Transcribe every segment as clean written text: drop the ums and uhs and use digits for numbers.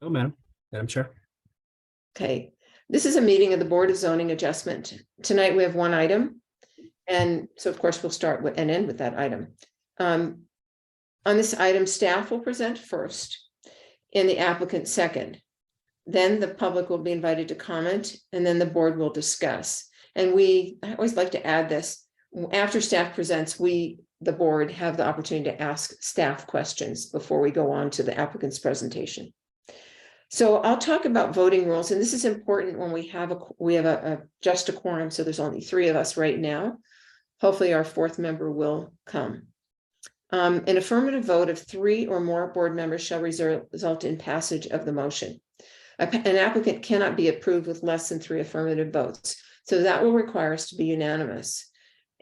go, Madam Chair. Okay, this is a meeting of the Board of Zoning Adjustment. Tonight we have one item. And so of course we'll start with and end with that item. On this item, staff will present first and the applicant second. Then the public will be invited to comment and then the board will discuss. And I always like to add this, after staff presents, the board have the opportunity to ask staff questions before we go on to the applicant's presentation. So I'll talk about voting rules, and this is important when we have just a quorum, so there's only 3 of us right now. Hopefully our 4th member will come. An affirmative vote of 3 or more board members shall result in passage of the motion. An applicant cannot be approved with less than 3 affirmative votes. So that will require us to be unanimous.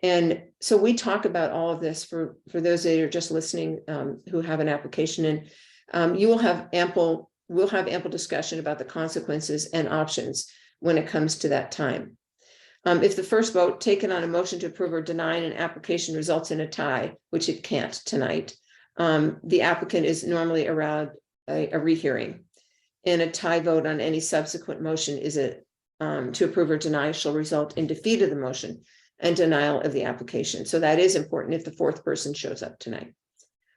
And so we talk about all of this for those that are just listening, who have an application, and we'll have ample discussion about the consequences and options when it comes to that time. If the first vote taken on a motion to approve or deny an application results in a tie, which it can't tonight, the applicant is normally around a rehearing. And a tie vote on any subsequent motion to approve or deny shall result in defeat of the motion and denial of the application. So that is important if the 4th person shows up tonight.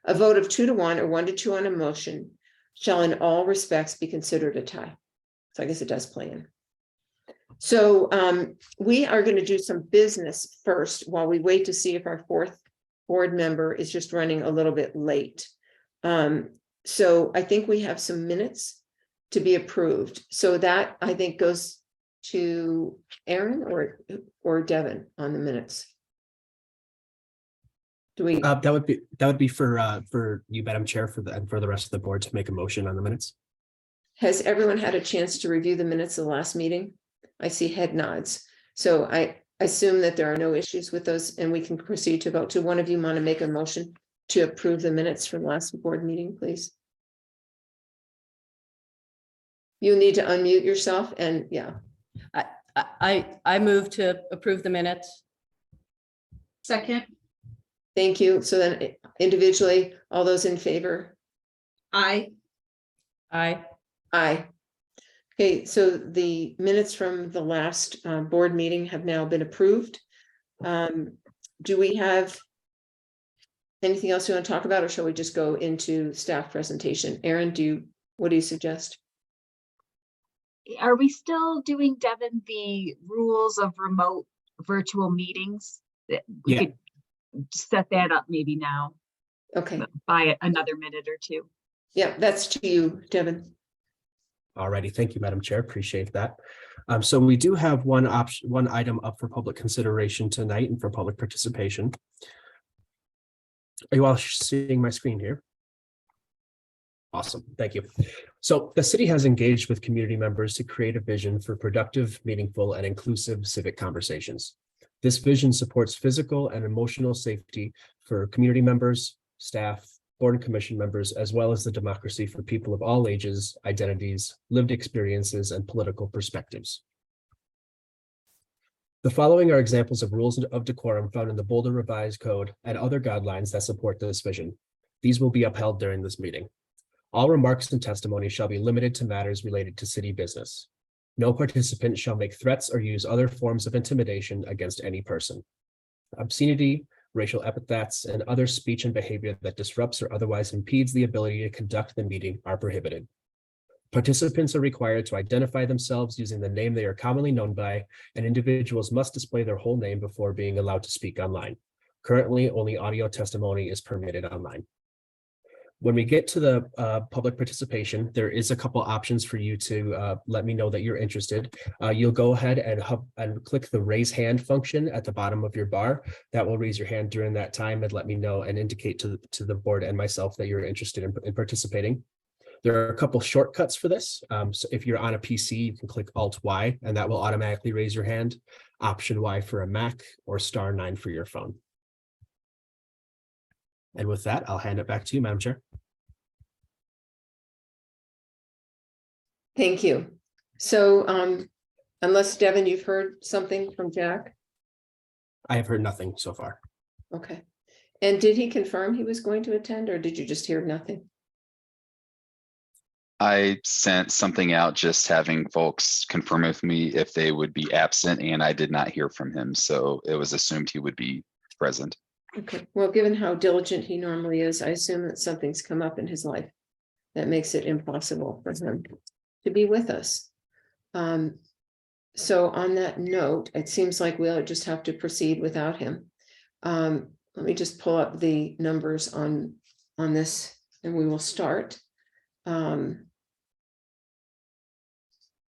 A vote of 2 to 1 or 1 to 2 on a motion shall in all respects be considered a tie. So I guess it does play in. So we are going to do some business first while we wait to see if our 4th board member is just running a little bit late. So I think we have some minutes to be approved. So that I think goes to Aaron or Devin on the minutes. Do we? That would be for you, Madam Chair, for the rest of the board to make a motion on the minutes. Has everyone had a chance to review the minutes of the last meeting? I see head nods. So I assume that there are no issues with those and we can proceed to vote. Do one of you want to make a motion to approve the minutes from last board meeting, please? You need to unmute yourself and yeah. I move to approve the minutes. Second. Thank you. So then individually, all those in favor? Aye. Aye. Aye. Okay, so the minutes from the last board meeting have now been approved. Do we have anything else you want to talk about, or shall we just go into staff presentation? Aaron, what do you suggest? Are we still doing, Devin, the rules of remote virtual meetings? We could set that up maybe now. Okay. By another minute or 2. Yeah, that's to you, Devin. Alrighty, thank you, Madam Chair. Appreciate that. So we do have one item up for public consideration tonight and for public participation. Are you all seeing my screen here? Awesome, thank you. So the city has engaged with community members to create a vision for productive, meaningful, and inclusive civic conversations. This vision supports physical and emotional safety for community members, staff, board and commission members, as well as the democracy for people of all ages, identities, lived experiences, and political perspectives. The following are examples of rules of decorum found in the Boulder Revised Code and other guidelines that support this vision. These will be upheld during this meeting. All remarks and testimony shall be limited to matters related to city business. No participant shall make threats or use other forms of intimidation against any person. Obscenity, racial epithets, and other speech and behavior that disrupts or otherwise impedes the ability to conduct the meeting are prohibited. Participants are required to identify themselves using the name they are commonly known by, and individuals must display their whole name before being allowed to speak online. Currently, only audio testimony is permitted online. When we get to the public participation, there is a couple options for you to let me know that you're interested. You'll go ahead and click the raise hand function at the bottom of your bar. That will raise your hand during that time and let me know and indicate to the board and myself that you're interested in participating. There are a couple shortcuts for this. So if you're on a PC, you can click Alt-Y and that will automatically raise your hand. Option Y for a Mac or *9 for your phone. And with that, I'll hand it back to you, Madam Chair. Thank you. So unless Devin, you've heard something from Jack? I have heard nothing so far. Okay. And did he confirm he was going to attend, or did you just hear nothing? I sent something out just having folks confirm with me if they would be absent, and I did not hear from him, so it was assumed he would be present. Okay, well, given how diligent he normally is, I assume that something's come up in his life that makes it impossible for him to be with us. So on that note, it seems like we'll just have to proceed without him. Let me just pull up the numbers on this and we will start.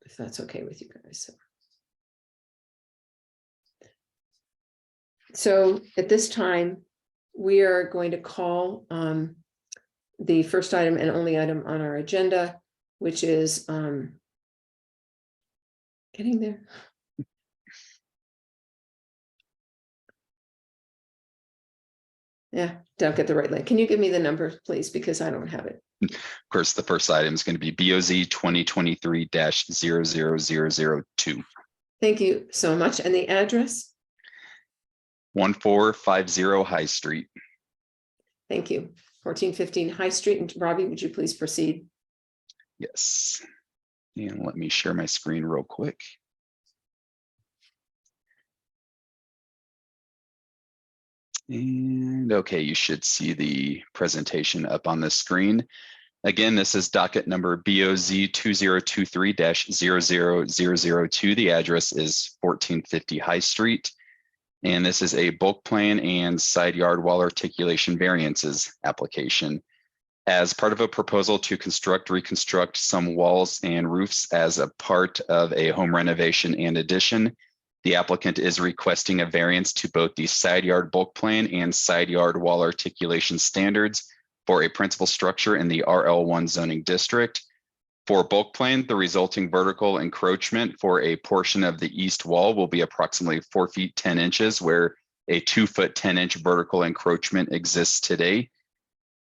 If that's okay with you guys. So at this time, we are going to call the first item and only item on our agenda, which is getting there. Yeah, don't get the right link. Can you give me the number, please? Because I don't have it. Of course, the first item is going to be BOZ 2023-00002. Thank you so much. And the address? 1450 High Street. Thank you. 1415 High Street. And Robbie, would you please proceed? Yes. And let me share my screen real quick. And okay, you should see the presentation up on the screen. Again, this is docket number BOZ 2023-00002. The address is 1450 High Street. And this is a bulk plan and side yard wall articulation variances application. As part of a proposal to reconstruct some walls and roofs as a part of a home renovation and addition, the applicant is requesting a variance to both the side yard bulk plan and side yard wall articulation standards for a principal structure in the RL1 zoning district. For bulk plan, the resulting vertical encroachment for a portion of the east wall will be approximately 4 feet 10 inches, where a 2 foot 10 inch vertical encroachment exists today.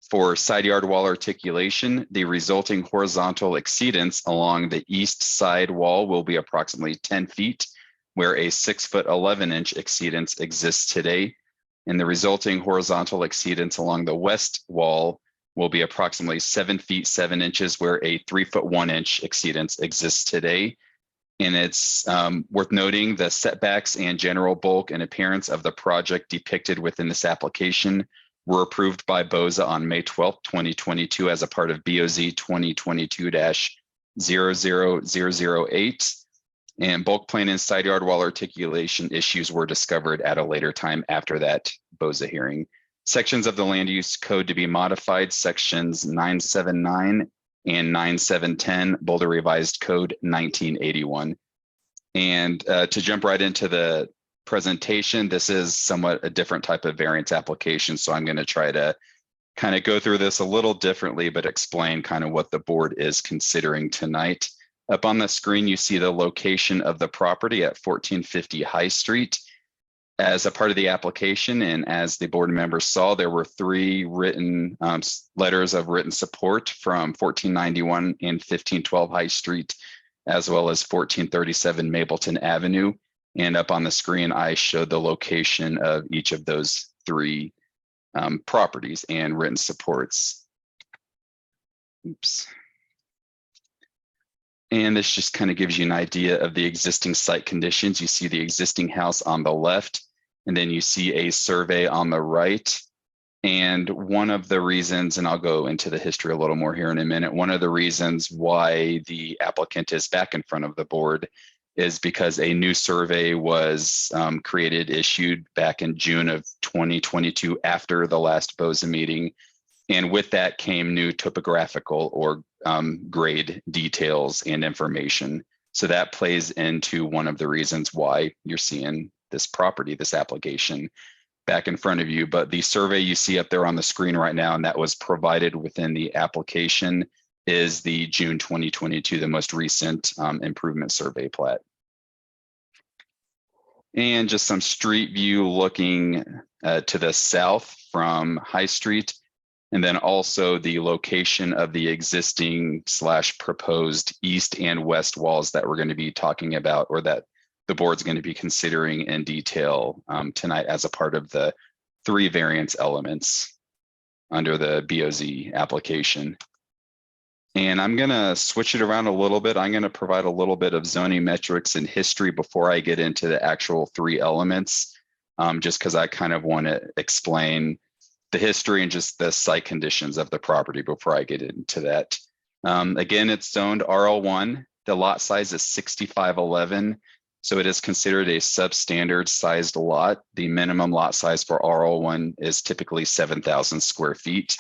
For side yard wall articulation, the resulting horizontal exceedance along the east side wall will be approximately 10 feet, where a 6 foot 11 inch exceedance exists today. And the resulting horizontal exceedance along the west wall will be approximately 7 feet 7 inches, where a 3 foot 1 inch exceedance exists today. And it's worth noting the setbacks and general bulk and appearance of the project depicted within this application were approved by BOZA on May 12, 2022 as a part of BOZ 2022-00008. And bulk plan and side yard wall articulation issues were discovered at a later time after that BOZA hearing. Sections of the land use code to be modified, sections 979 and 9710, Boulder Revised Code 1981. And to jump right into the presentation, this is somewhat a different type of variance application. So I'm going to try to kind of go through this a little differently, but explain kind of what the board is considering tonight. Up on the screen, you see the location of the property at 1450 High Street. As a part of the application, and as the board members saw, there were 3 written letters of written support from 1491 and 1512 High Street, as well as 1437 Mapleton Avenue. And up on the screen, I showed the location of each of those 3 properties and written supports. Oops. And this just kind of gives you an idea of the existing site conditions. You see the existing house on the left, and then you see a survey on the right. And one of the reasons, and I'll go into the history a little more here in a minute, one of the reasons why the applicant is back in front of the board is because a new survey was issued back in June of 2022 after the last BOZA meeting. And with that came new topographical or grade details and information. So that plays into one of the reasons why you're seeing this property, this application back in front of you. But the survey you see up there on the screen right now, and that was provided within the application, is the June 2022, the most recent improvement survey plat. And just some street view looking to the south from High Street. And then also the location of the existing / proposed east and west walls that we're going to be talking about, or that the board's going to be considering in detail tonight as a part of the 3 variance elements under the BOZ application. And I'm gonna switch it around a little bit. I'm gonna provide a little bit of zoning metrics and history before I get into the actual 3 elements. Just because I kind of want to explain the history and just the site conditions of the property before I get into that. Again, it's zoned RL1. The lot size is 6511. So it is considered a substandard sized lot. The minimum lot size for RL1 is typically 7,000 square feet.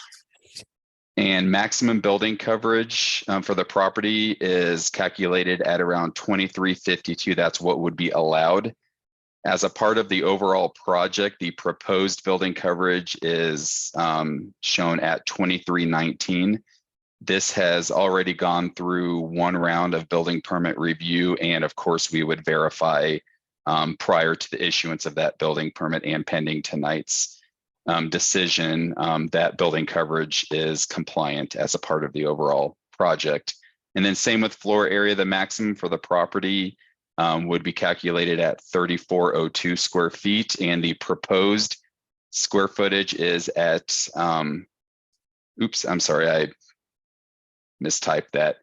And maximum building coverage for the property is calculated at around 2352. That's what would be allowed. As a part of the overall project, the proposed building coverage is shown at 2319. This has already gone through 1 round of building permit review. And of course, we would verify prior to the issuance of that building permit and pending tonight's decision that building coverage is compliant as a part of the overall project. And then same with floor area, the maximum for the property would be calculated at 3402 square feet, and the proposed square footage is at, oops, I'm sorry, I mistyped that.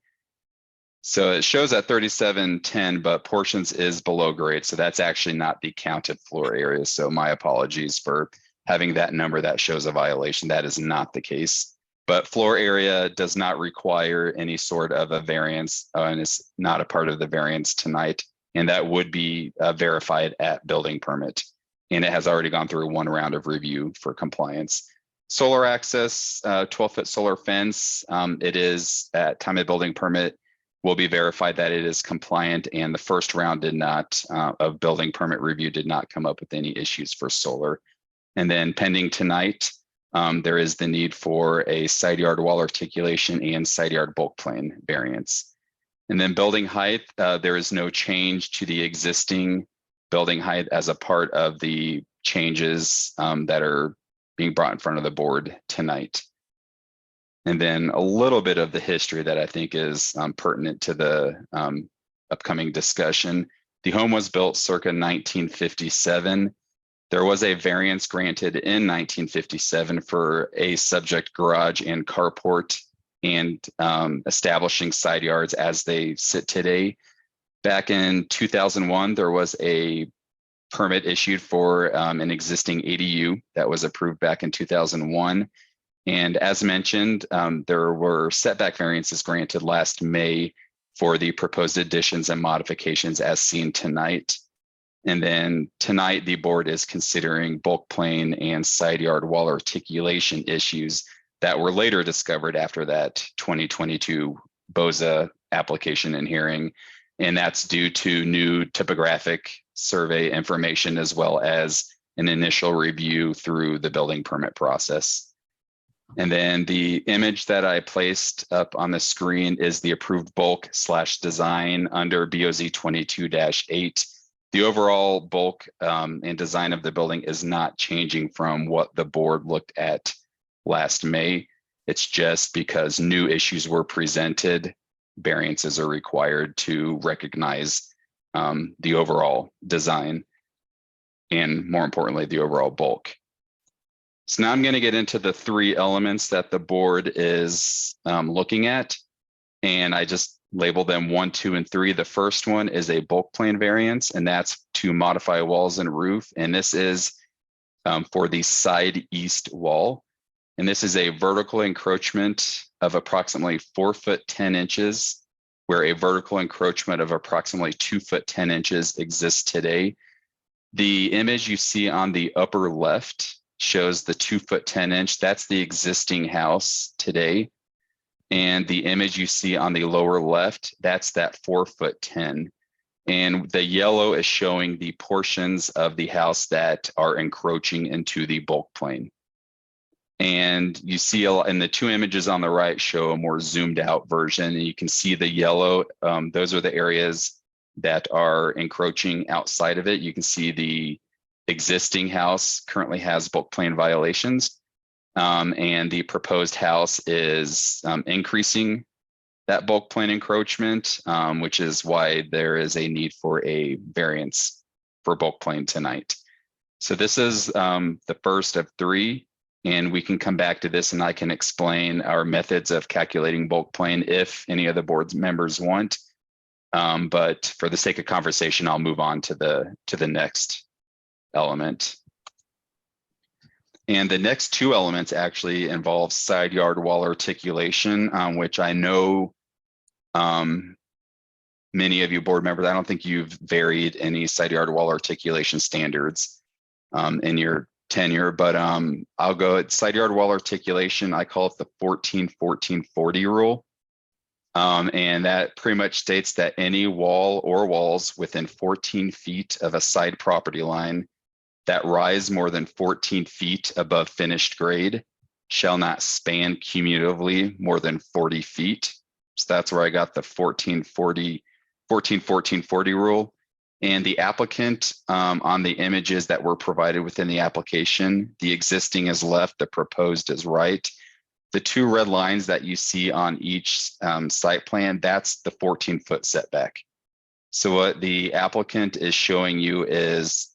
So it shows at 3710, but portions is below grade. So that's actually not the counted floor area. So my apologies for having that number that shows a violation. That is not the case. But floor area does not require any sort of a variance and is not a part of the variance tonight. And that would be verified at building permit. And it has already gone through 1 round of review for compliance. Solar access, 12-foot solar fence. It is at time of building permit will be verified that it is compliant, and the first round did not of building permit review did not come up with any issues for solar. And then pending tonight, there is the need for a side yard wall articulation and side yard bulk plan variance. And then building height, there is no change to the existing building height as a part of the changes that are being brought in front of the board tonight. And then a little bit of the history that I think is pertinent to the upcoming discussion. The home was built circa 1957. There was a variance granted in 1957 for a subject garage and carport and establishing side yards as they sit today. Back in 2001, there was a permit issued for an existing ADU that was approved back in 2001. And as mentioned, there were setback variances granted last May for the proposed additions and modifications as seen tonight. And then tonight, the board is considering bulk plane and side yard wall articulation issues that were later discovered after that 2022 BOZA application and hearing. And that's due to new topographic survey information as well as an initial review through the building permit process. And then the image that I placed up on the screen is the approved bulk / design under BOZ 22-8. The overall bulk and design of the building is not changing from what the board looked at last May. It's just because new issues were presented, variances are required to recognize the overall design and, more importantly, the overall bulk. So now I'm going to get into the 3 elements that the board is looking at, and I just label them 1, 2, and 3. The first one is a bulk plan variance, and that's to modify walls and roof. And this is for the side east wall. And this is a vertical encroachment of approximately 4 foot 10 inches, where a vertical encroachment of approximately 2 foot 10 inches exists today. The image you see on the upper left shows the 2 foot 10 inch. That's the existing house today. And the image you see on the lower left, that's that 4 foot 10. And the yellow is showing the portions of the house that are encroaching into the bulk plane. And you see in the 2 images on the right show a more zoomed out version. And you can see the yellow, those are the areas that are encroaching outside of it. You can see the existing house currently has bulk plane violations. And the proposed house is increasing that bulk plane encroachment, which is why there is a need for a variance for bulk plane tonight. So this is the first of 3. And we can come back to this and I can explain our methods of calculating bulk plane if any of the board's members want. But for the sake of conversation, I'll move on to the next element. And the next two elements actually involve side yard wall articulation, which I know many of you board members, I don't think you've varied any side yard wall articulation standards in your tenure, but I'll go at side yard wall articulation. I call it the 14-14-40 rule. And that pretty much states that any wall or walls within 14 feet of a side property line that rise more than 14 feet above finished grade shall not span cumulatively more than 40 feet. So that's where I got the 14-14-40 rule. And the applicant on the images that were provided within the application, the existing is left, the proposed is right. The two red lines that you see on each site plan, that's the 14-foot setback. So what the applicant is showing you is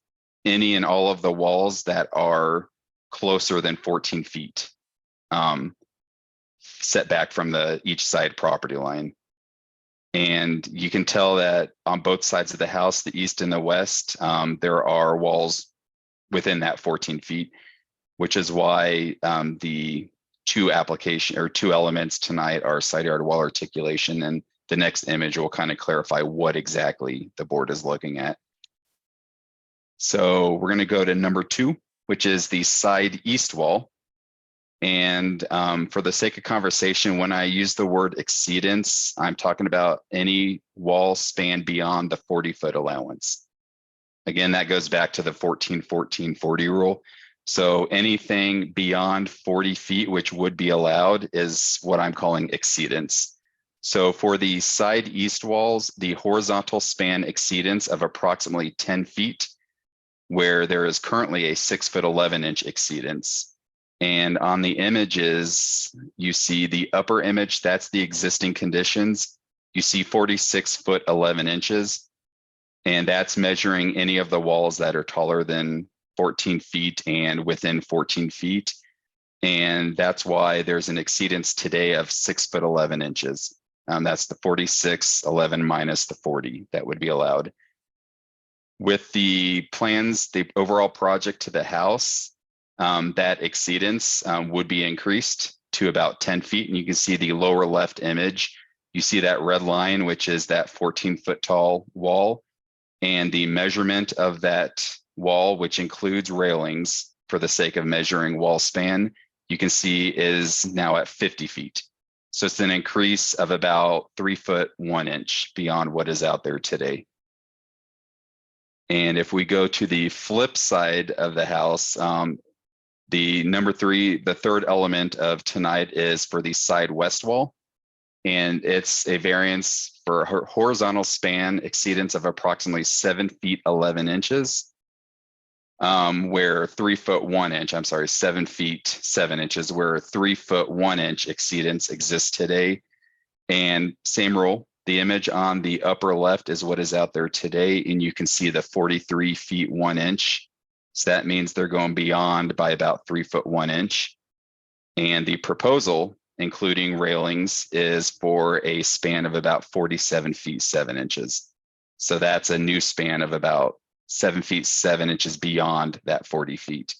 any and all of the walls that are closer than 14 feet setback from each side property line. And you can tell that on both sides of the house, the east and the west, there are walls within that 14 feet, which is why the two elements tonight are side yard wall articulation. And the next image will kind of clarify what exactly the board is looking at. So we're going to go to number 2, which is the side east wall. And for the sake of conversation, when I use the word exceedance, I'm talking about any wall span beyond the 40-foot allowance. Again, that goes back to the 14-14-40 rule. So anything beyond 40 feet, which would be allowed, is what I'm calling exceedance. So for the side east walls, the horizontal span exceedance of approximately 10 feet, where there is currently a 6-foot 11-inch exceedance. And on the images, you see the upper image, that's the existing conditions. You see 46-foot 11 inches, and that's measuring any of the walls that are taller than 14 feet and within 14 feet. And that's why there's an exceedance today of 6-foot 11 inches. That's the 46-11 minus the 40 that would be allowed. With the plans, the overall project to the house, that exceedance would be increased to about 10 feet. And you can see the lower left image. You see that red line, which is that 14-foot tall wall. And the measurement of that wall, which includes railings for the sake of measuring wall span, you can see is now at 50 feet. So it's an increase of about 3-foot 1 inch beyond what is out there today. And if we go to the flip side of the house, the number 3, the third element of tonight is for the side west wall. And it's a variance for horizontal span exceedance of approximately 7 feet 11 inches, where 3-foot 1 inch, 7 feet 7 inches, where 3-foot 1 inch exceedance exists today. And same rule, the image on the upper left is what is out there today. And you can see the 43 feet 1 inch. So that means they're going beyond by about 3-foot 1 inch. And the proposal, including railings, is for a span of about 47 feet 7 inches. So that's a new span of about 7 feet 7 inches beyond that 40 feet.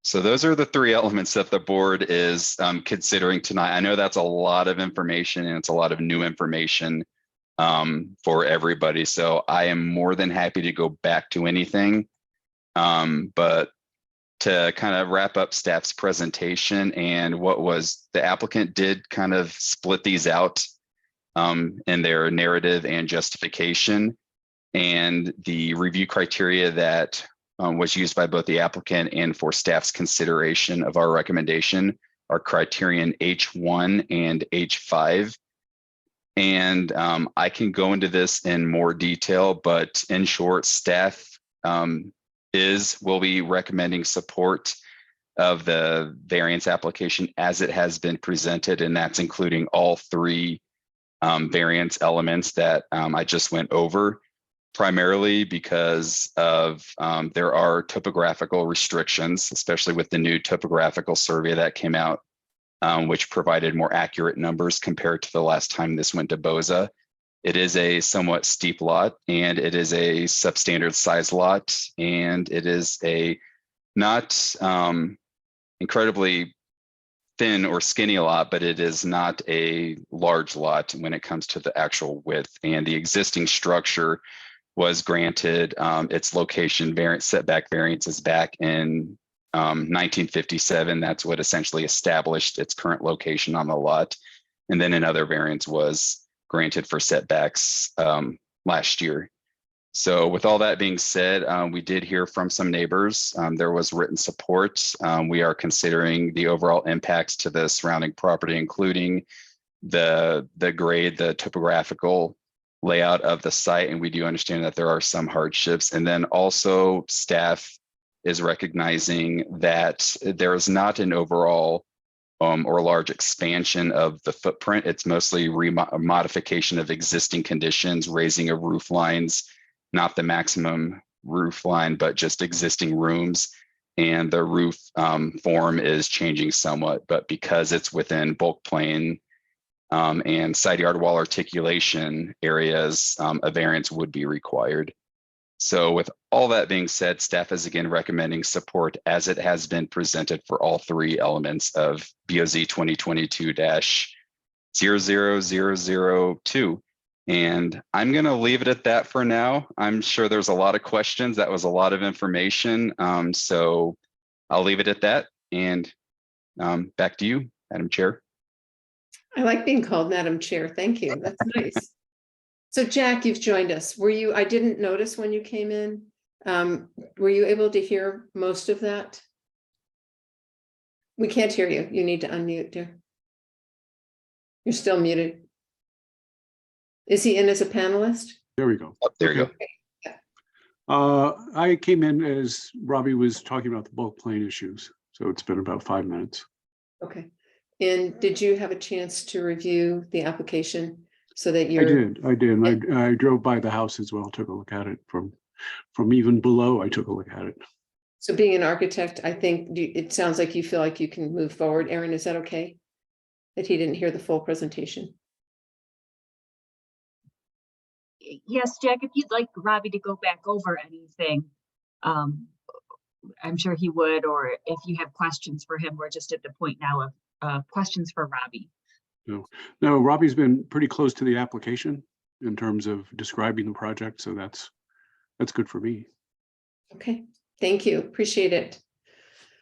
So those are the 3 elements that the board is considering tonight. I know that's a lot of information and it's a lot of new information for everybody. So I am more than happy to go back to anything. But to kind of wrap up staff's presentation and what was the applicant did kind of split these out in their narrative and justification, and the review criteria that was used by both the applicant and for staff's consideration of our recommendation are criterion H1 and H5. And I can go into this in more detail, but in short, staff will be recommending support of the variance application as it has been presented, and that's including all 3 variance elements that I just went over. primarily because of there are topographical restrictions, especially with the new topographical survey that came out, which provided more accurate numbers compared to the last time this went to BOZA. It is a somewhat steep lot, and it is a substandard size lot, and it is a not incredibly thin or skinny lot, but it is not a large lot when it comes to the actual width. And the existing structure was granted its location variance, setback variances back in 1957. That's what essentially established its current location on the lot. And then another variance was granted for setbacks last year. So with all that being said, we did hear from some neighbors. There was written support. We are considering the overall impacts to the surrounding property, including the grade, the topographical layout of the site. And we do understand that there are some hardships. And then also staff is recognizing that there is not an overall or large expansion of the footprint. It's mostly modification of existing conditions, raising of roof lines, not the maximum roof line, but just existing rooms. And the roof form is changing somewhat, but because it's within bulk plane and side yard wall articulation areas, a variance would be required. So with all that being said, staff is again recommending support as it has been presented for all three elements of BOZ 2022-00002. And I'm going to leave it at that for now. I'm sure there's a lot of questions. That was a lot of information. So I'll leave it at that. And back to you, Madam Chair. I like being called Madam Chair. Thank you. That's nice. So Jack, you've joined us. I didn't notice when you came in. Were you able to hear most of that? We can't hear you. You need to unmute, dear. You're still muted. Is he in as a panelist? There we go. Oh, there you go. I came in as Robbie was talking about the bulk plane issues. So it's been about 5 minutes. Okay. And did you have a chance to review the application so that you're? I did. I drove by the house as well, took a look at it from even below. I took a look at it. So being an architect, I think it sounds like you feel like you can move forward. Aaron, is that okay? That he didn't hear the full presentation? Yes, Jack, if you'd like Robbie to go back over anything, I'm sure he would, or if you have questions for him, we're just at the point now of questions for Robbie. No, Robbie's been pretty close to the application in terms of describing the project. So that's good for me. Okay, thank you. Appreciate it.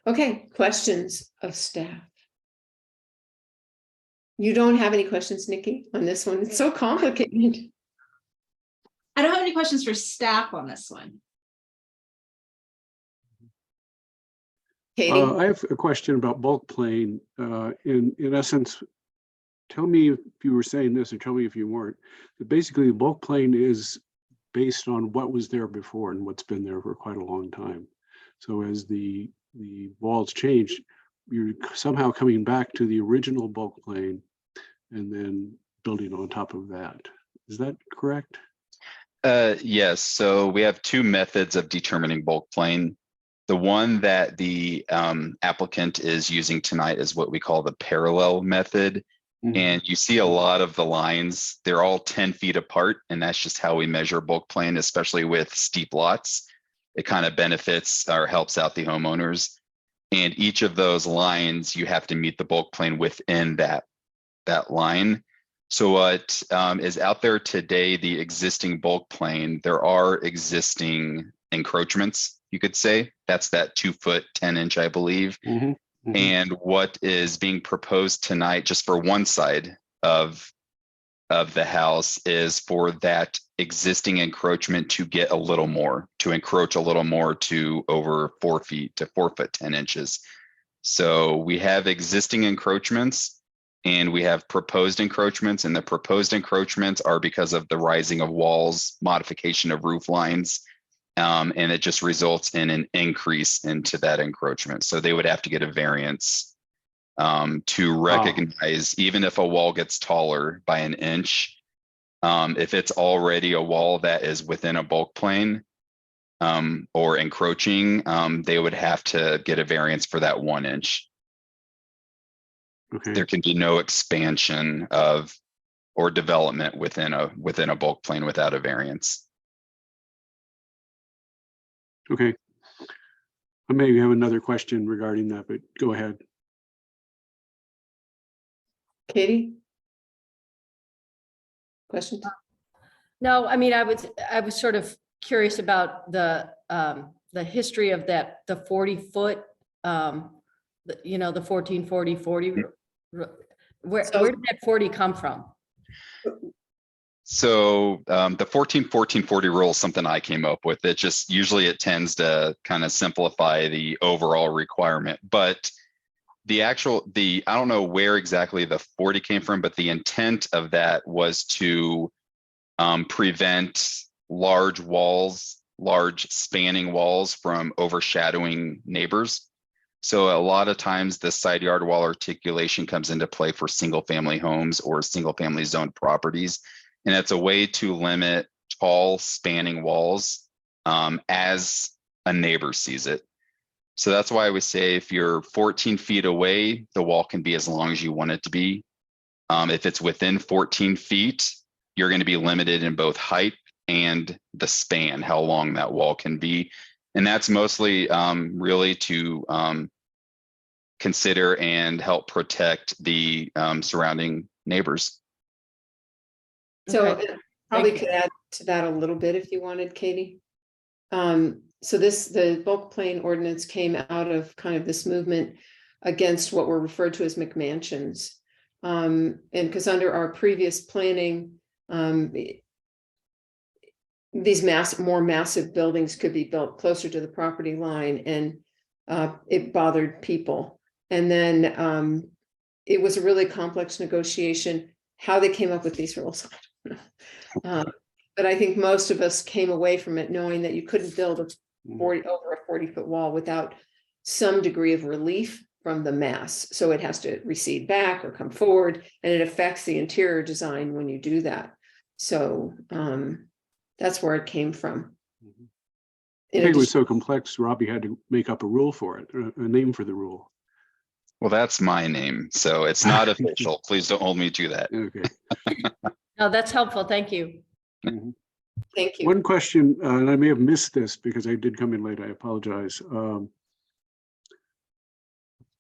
Okay, questions of staff. You don't have any questions, Nikki, on this one? It's so complicated. I don't have any questions for staff on this one. Katie? I have a question about bulk plane. In essence, tell me if you were saying this or tell me if you weren't. But basically, the bulk plane is based on what was there before and what's been there for quite a long time. So as the walls change, you're somehow coming back to the original bulk plane and then building on top of that. Is that correct? Yes, so we have two methods of determining bulk plane. The one that the applicant is using tonight is what we call the parallel method. Mhm. And you see a lot of the lines, they're all 10 feet apart. And that's just how we measure bulk plane, especially with steep lots. It kind of benefits or helps out the homeowners. And each of those lines, you have to meet the bulk plane within that line. So what is out there today, the existing bulk plane, there are existing encroachments, you could say. That's that 2 foot, 10 inch, I believe. Mhm. Mhm. And what is being proposed tonight, just for one side of the house, is for that existing encroachment to get a little more, to encroach a little more to over 4 feet to 4 foot, 10 inches. So we have existing encroachments and we have proposed encroachments, and the proposed encroachments are because of the rising of walls, modification of roof lines, and it just results in an increase into that encroachment. So they would have to get a variance to recognize, even if a wall gets taller by an inch, If it's already a wall that is within a bulk plane or encroaching, they would have to get a variance for that 1 inch. Okay, There can be no expansion of or development within a bulk plane without a variance. okay. I maybe have another question regarding that, but go ahead. Katie? Questions? No, I mean, I was sort of curious about the history of that, the 40-foot, the 14, 40, 40. Where So- did that 40 come from? So the 14-14-40 rule is something I came up with. It just usually it tends to kind of simplify the overall requirement, but I don't know where exactly the 40 came from, but the intent of that was to prevent large spanning walls from overshadowing neighbors. So a lot of times the side yard wall articulation comes into play for single family homes or single family zoned properties. And it's a way to limit tall spanning walls as a neighbor sees it. So that's why I would say if you're 14 feet away, the wall can be as long as you want it to be. If it's within 14 feet, you're going to be limited in both height and the span, how long that wall can be. And that's mostly really to consider and help protect the surrounding neighbors. So Okay. probably Thank could add to that a little bit if you wanted, Katie. So the bulk plane ordinance came out of kind of this movement against what were referred to as McMansions. And because under our previous planning, these more massive buildings could be built closer to the property line, and it bothered people. And then it was a really complex negotiation. How they came up with these rules, I don't know. But I think most of us came away from it knowing that you couldn't build over a 40-foot wall without some degree of relief from the mass. So it has to recede back or come forward, and it affects the interior design when you do that. So that's where it came from. I In think it was addition- so complex, Robbie had to make up a rule for it, a name for the rule. Well, that's my name, so it's not official. Please don't hold me to that. Okay. No, that's helpful. Thank you. Mhm. Thank you. One question, and I may have missed this because I did come in late, I apologize.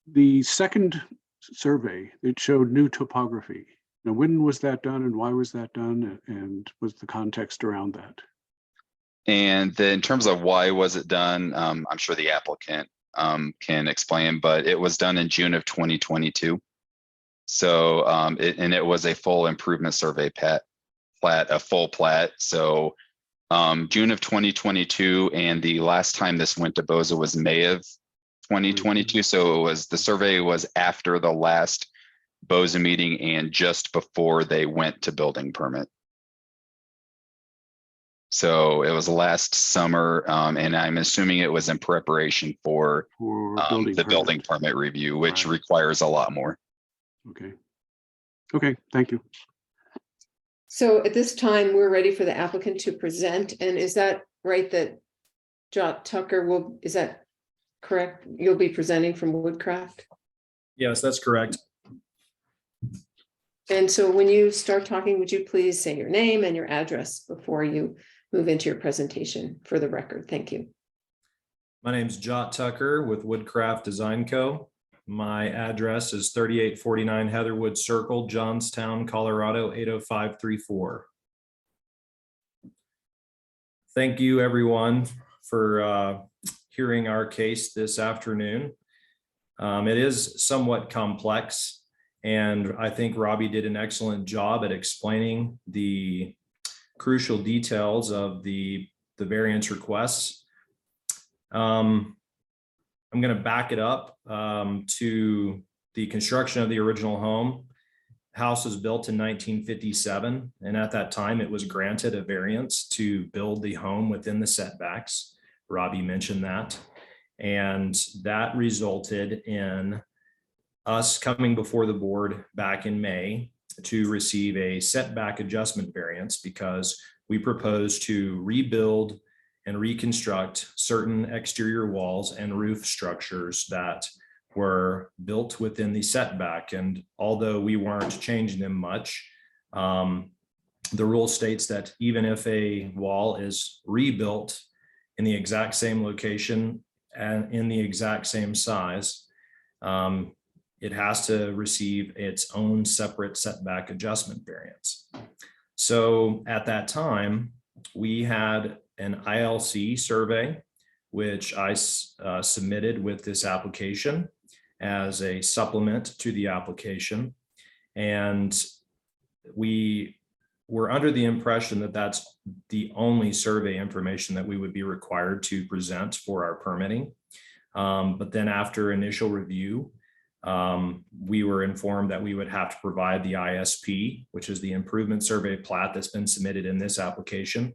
The second survey, it showed new topography. Now, when was that done and why was that done? And what's the context around that? And then in terms of why was it done, I'm sure the applicant can explain, but it was done in June of 2022. So it was a full improvement survey a full plat. So June of 2022, and the last time this went to BOZA was May of 2022. So the survey was after the last BOZA meeting and just before they went to building permit. So it was last summer, and I'm assuming it was in preparation for the building permit review, which Right. requires a lot more. Okay. Okay, thank you. So at this time, we're ready for the applicant to present. And is that right that Jot Tucker is that correct? You'll be presenting from Woodcraft? Yes, that's correct. And so when you start talking, would you please say your name and your address before you move into your presentation for the record? Thank you. My name's Jot Tucker with Woodcraft Design Co. My address is 3849 Heatherwood Circle, Johnstown, Colorado, 80534. Thank you, everyone, for hearing our case this afternoon. It is somewhat complex, and I think Robbie did an excellent job at explaining the crucial details of the variance requests. I'm going to back it up to the construction of the original home. House was built in 1957, and at that time it was granted a variance to build the home within the setbacks. Robbie mentioned that, and that resulted in us coming before the board back in May to receive a setback adjustment variance because we propose to rebuild and reconstruct certain exterior walls and roof structures that were built within the setback. And although we weren't changing them much, the rule states that even if a wall is rebuilt in the exact same location and in the exact same size, it has to receive its own separate setback adjustment variance. So at that time, we had an ILC survey, which I submitted with this application as a supplement to the application. And we were under the impression that that's the only survey information that we would be required to present for our permitting. But then after initial review, we were informed that we would have to provide the ISP, which is the improvement survey plat that's been submitted in this application,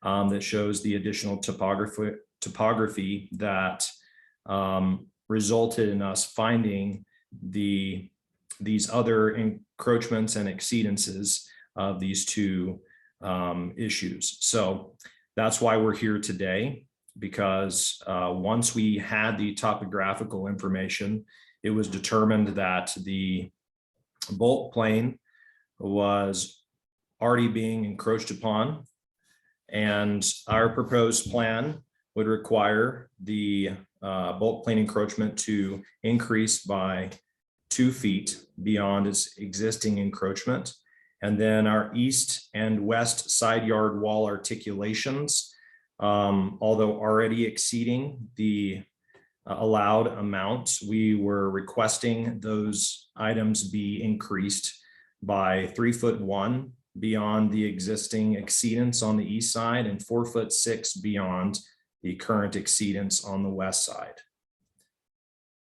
that shows the additional topography that resulted in us finding these other encroachments and exceedances of these two issues. So that's why we're here today, because once we had the topographical information, it was determined that the bulk plane was already being encroached upon, and our proposed plan would require the bulk plane encroachment to increase by 2 feet beyond its existing encroachment. And then our east and west side yard wall articulations, although already exceeding the allowed amount, we were requesting those items be increased by 3'1" beyond the existing exceedance on the east side and 4'6" beyond the current exceedance on the west side.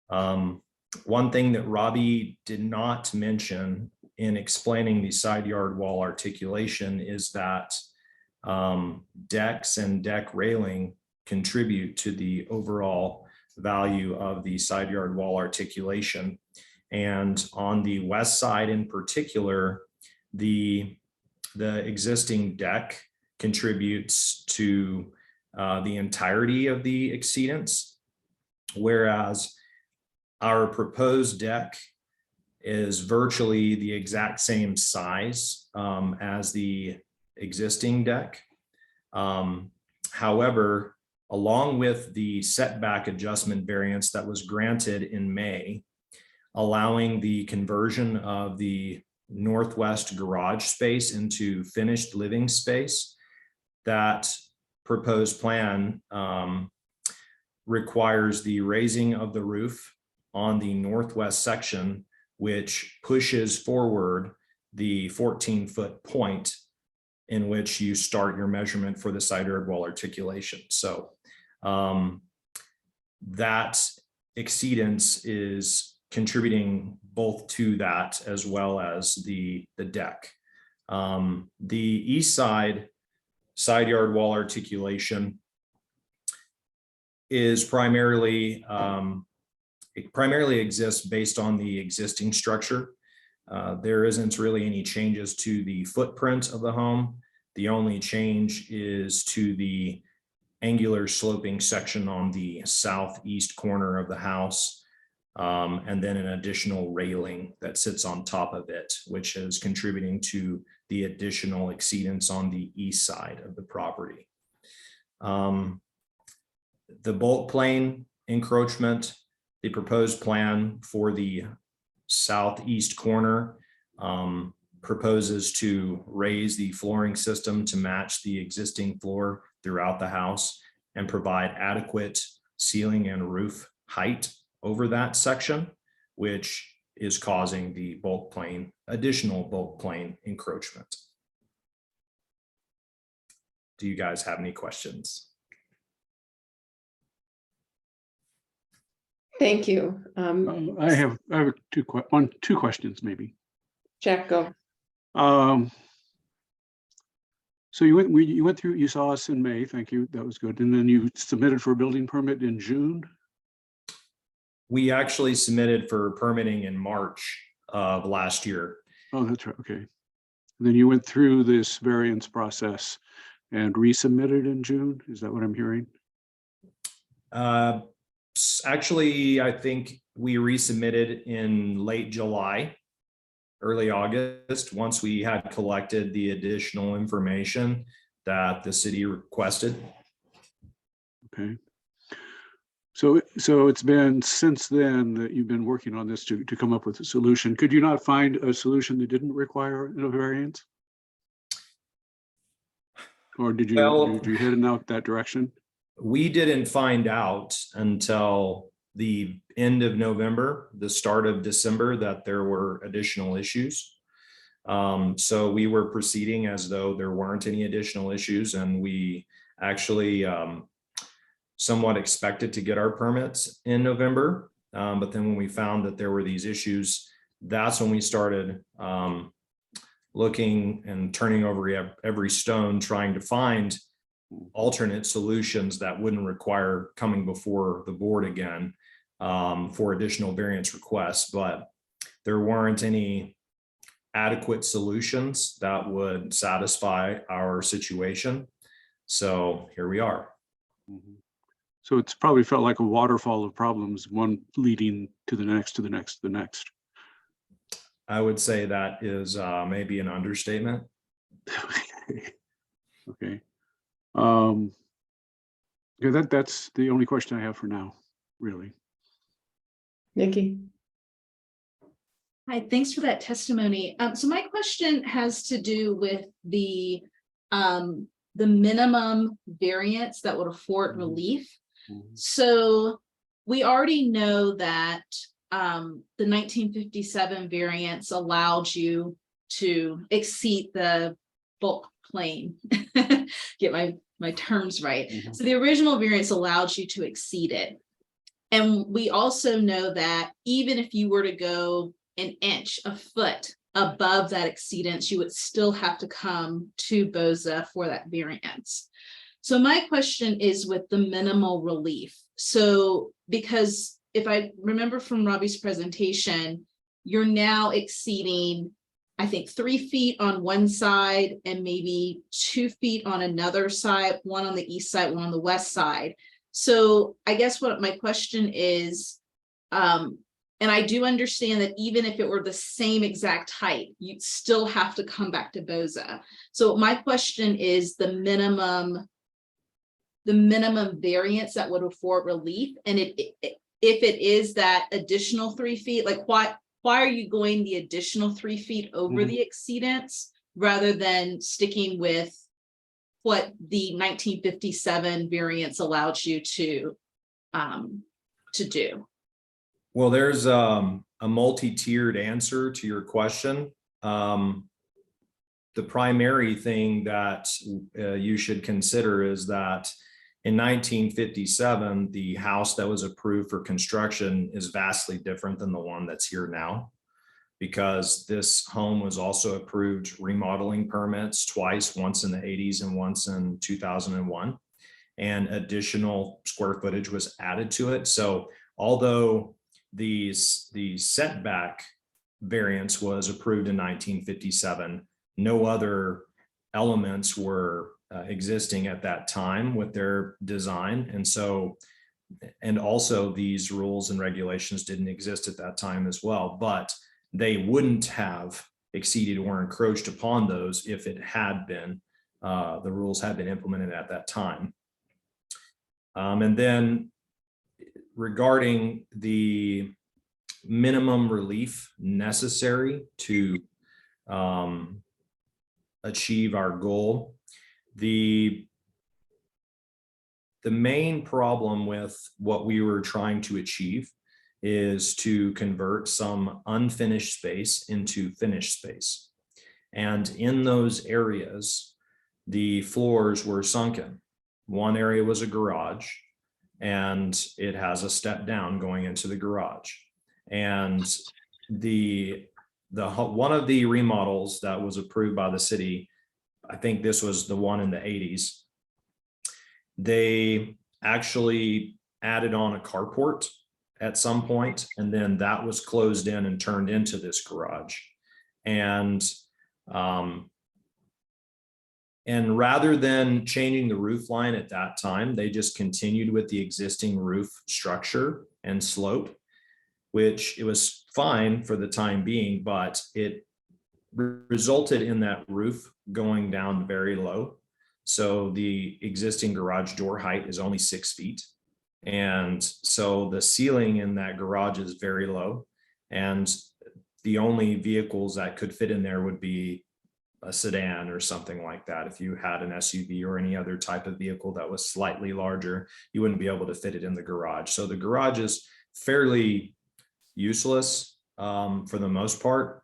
One thing that Robbie did not mention in explaining the side yard wall articulation is that decks and deck railing contribute to the overall value of the side yard wall articulation. And on the west side in particular, the existing deck contributes to the entirety of the exceedance, whereas our proposed deck is virtually the exact same size as the existing deck. However, along with the setback adjustment variance that was granted in May, allowing the conversion of the northwest garage space into finished living space, that proposed plan requires the raising of the roof on the northwest section, which pushes forward the 14-foot point in which you start your measurement for the side yard wall articulation. So that exceedance is contributing both to that as well as the deck. The east side yard wall articulation is primarily it primarily exists based on the existing structure. There isn't really any changes to the footprint of the home. The only change is to the angular sloping section on the southeast corner of the house, and then an additional railing that sits on top of it, which is contributing to the additional exceedance on the east side of the property. The bulk plane encroachment, the proposed plan for the southeast corner proposes to raise the flooring system to match the existing floor throughout the house and provide adequate ceiling and roof height over that section, which is causing the bulk plane, additional bulk plane encroachment. Do you guys have any questions? Thank you. I have two questions maybe. Jack, go. So you went through, you saw us in May, thank you, that was good. And then you submitted for a building permit in June? We actually submitted for permitting in March of last year. Oh, that's right. Okay. And then you went through this variance process and resubmitted in June. Is that what I'm hearing? Actually, I think we resubmitted in late July, early August, once we had collected the additional information that the city requested. Okay. So it's been since then that you've been working on this to come up with a solution. Could you not find a solution that didn't require a variance? Or did you, Well- did you head out that direction? We didn't find out until the end of November, the start of December, that there were additional issues. So we were proceeding as though there weren't any additional issues, and we actually somewhat expected to get our permits in November. But then when we found that there were these issues, that's when we started looking and turning over every stone, trying to find alternate solutions that wouldn't require coming before the board again for additional variance requests. But there weren't any adequate solutions that would satisfy our situation. So here we are. Mhm. So it's probably felt like a waterfall of problems, one leading to the next, to the next, to the next. I would say that is maybe an understatement. Okay. Yeah, that's the only question I have for now, really. Nikki? Hi, thanks for that testimony. So my question has to do with the minimum variance that would afford Mhm. relief. Mhm. So we already know that the 1957 variance allowed you to exceed the bulk plane. Get my terms right. Mhm. So the original variance allowed you to exceed it. And we also know that even if you were to go an inch, a foot above that exceedance, you would still have to come to BOZA for that variance. So my question is with the minimal relief. So because if I remember from Robbie's presentation, you're now exceeding, I think, 3 feet on one side and maybe 2 feet on another side, one on the east side, one on the west side. So I guess what my question is, and I do understand that even if it were the same exact height, you'd still have to come back to BOZA. So my question is the minimum variance that would afford relief. And if it is that additional 3 feet, like why are you going the additional 3 feet over the exceedance rather than sticking with what the 1957 variance allowed you to do? Well, there's a multi-tiered answer to your question. The primary thing that you should consider is that in 1957, the house that was approved for construction is vastly different than the one that's here now, because this home was also approved remodeling permits twice, once in the 80s and once in 2001, and additional square footage was added to it. So although the setback variance was approved in 1957, no other elements were existing at that time with their design. And so, and also these rules and regulations didn't exist at that time as well, but they wouldn't have exceeded or encroached upon those if it had been, the rules had been implemented at that time. And then regarding the minimum relief necessary to achieve our goal, the main problem with what we were trying to achieve is to convert some unfinished space into finished space. And in those areas, the floors were sunken. One area was a garage, and it has a step down going into the garage. And one of the remodels that was approved by the city, I think this was the one in the 80s, they actually added on a carport at some point, and then that was closed in and turned into this garage. And rather than changing the roof line at that time, they just continued with the existing roof structure and slope, which it was fine for the time being, but it resulted in that roof going down very low. So the existing garage door height is only 6 feet. And so the ceiling in that garage is very low. And the only vehicles that could fit in there would be a sedan or something like that. If you had an SUV or any other type of vehicle that was slightly larger, you wouldn't be able to fit it in the garage. So the garage is fairly useless for the most part.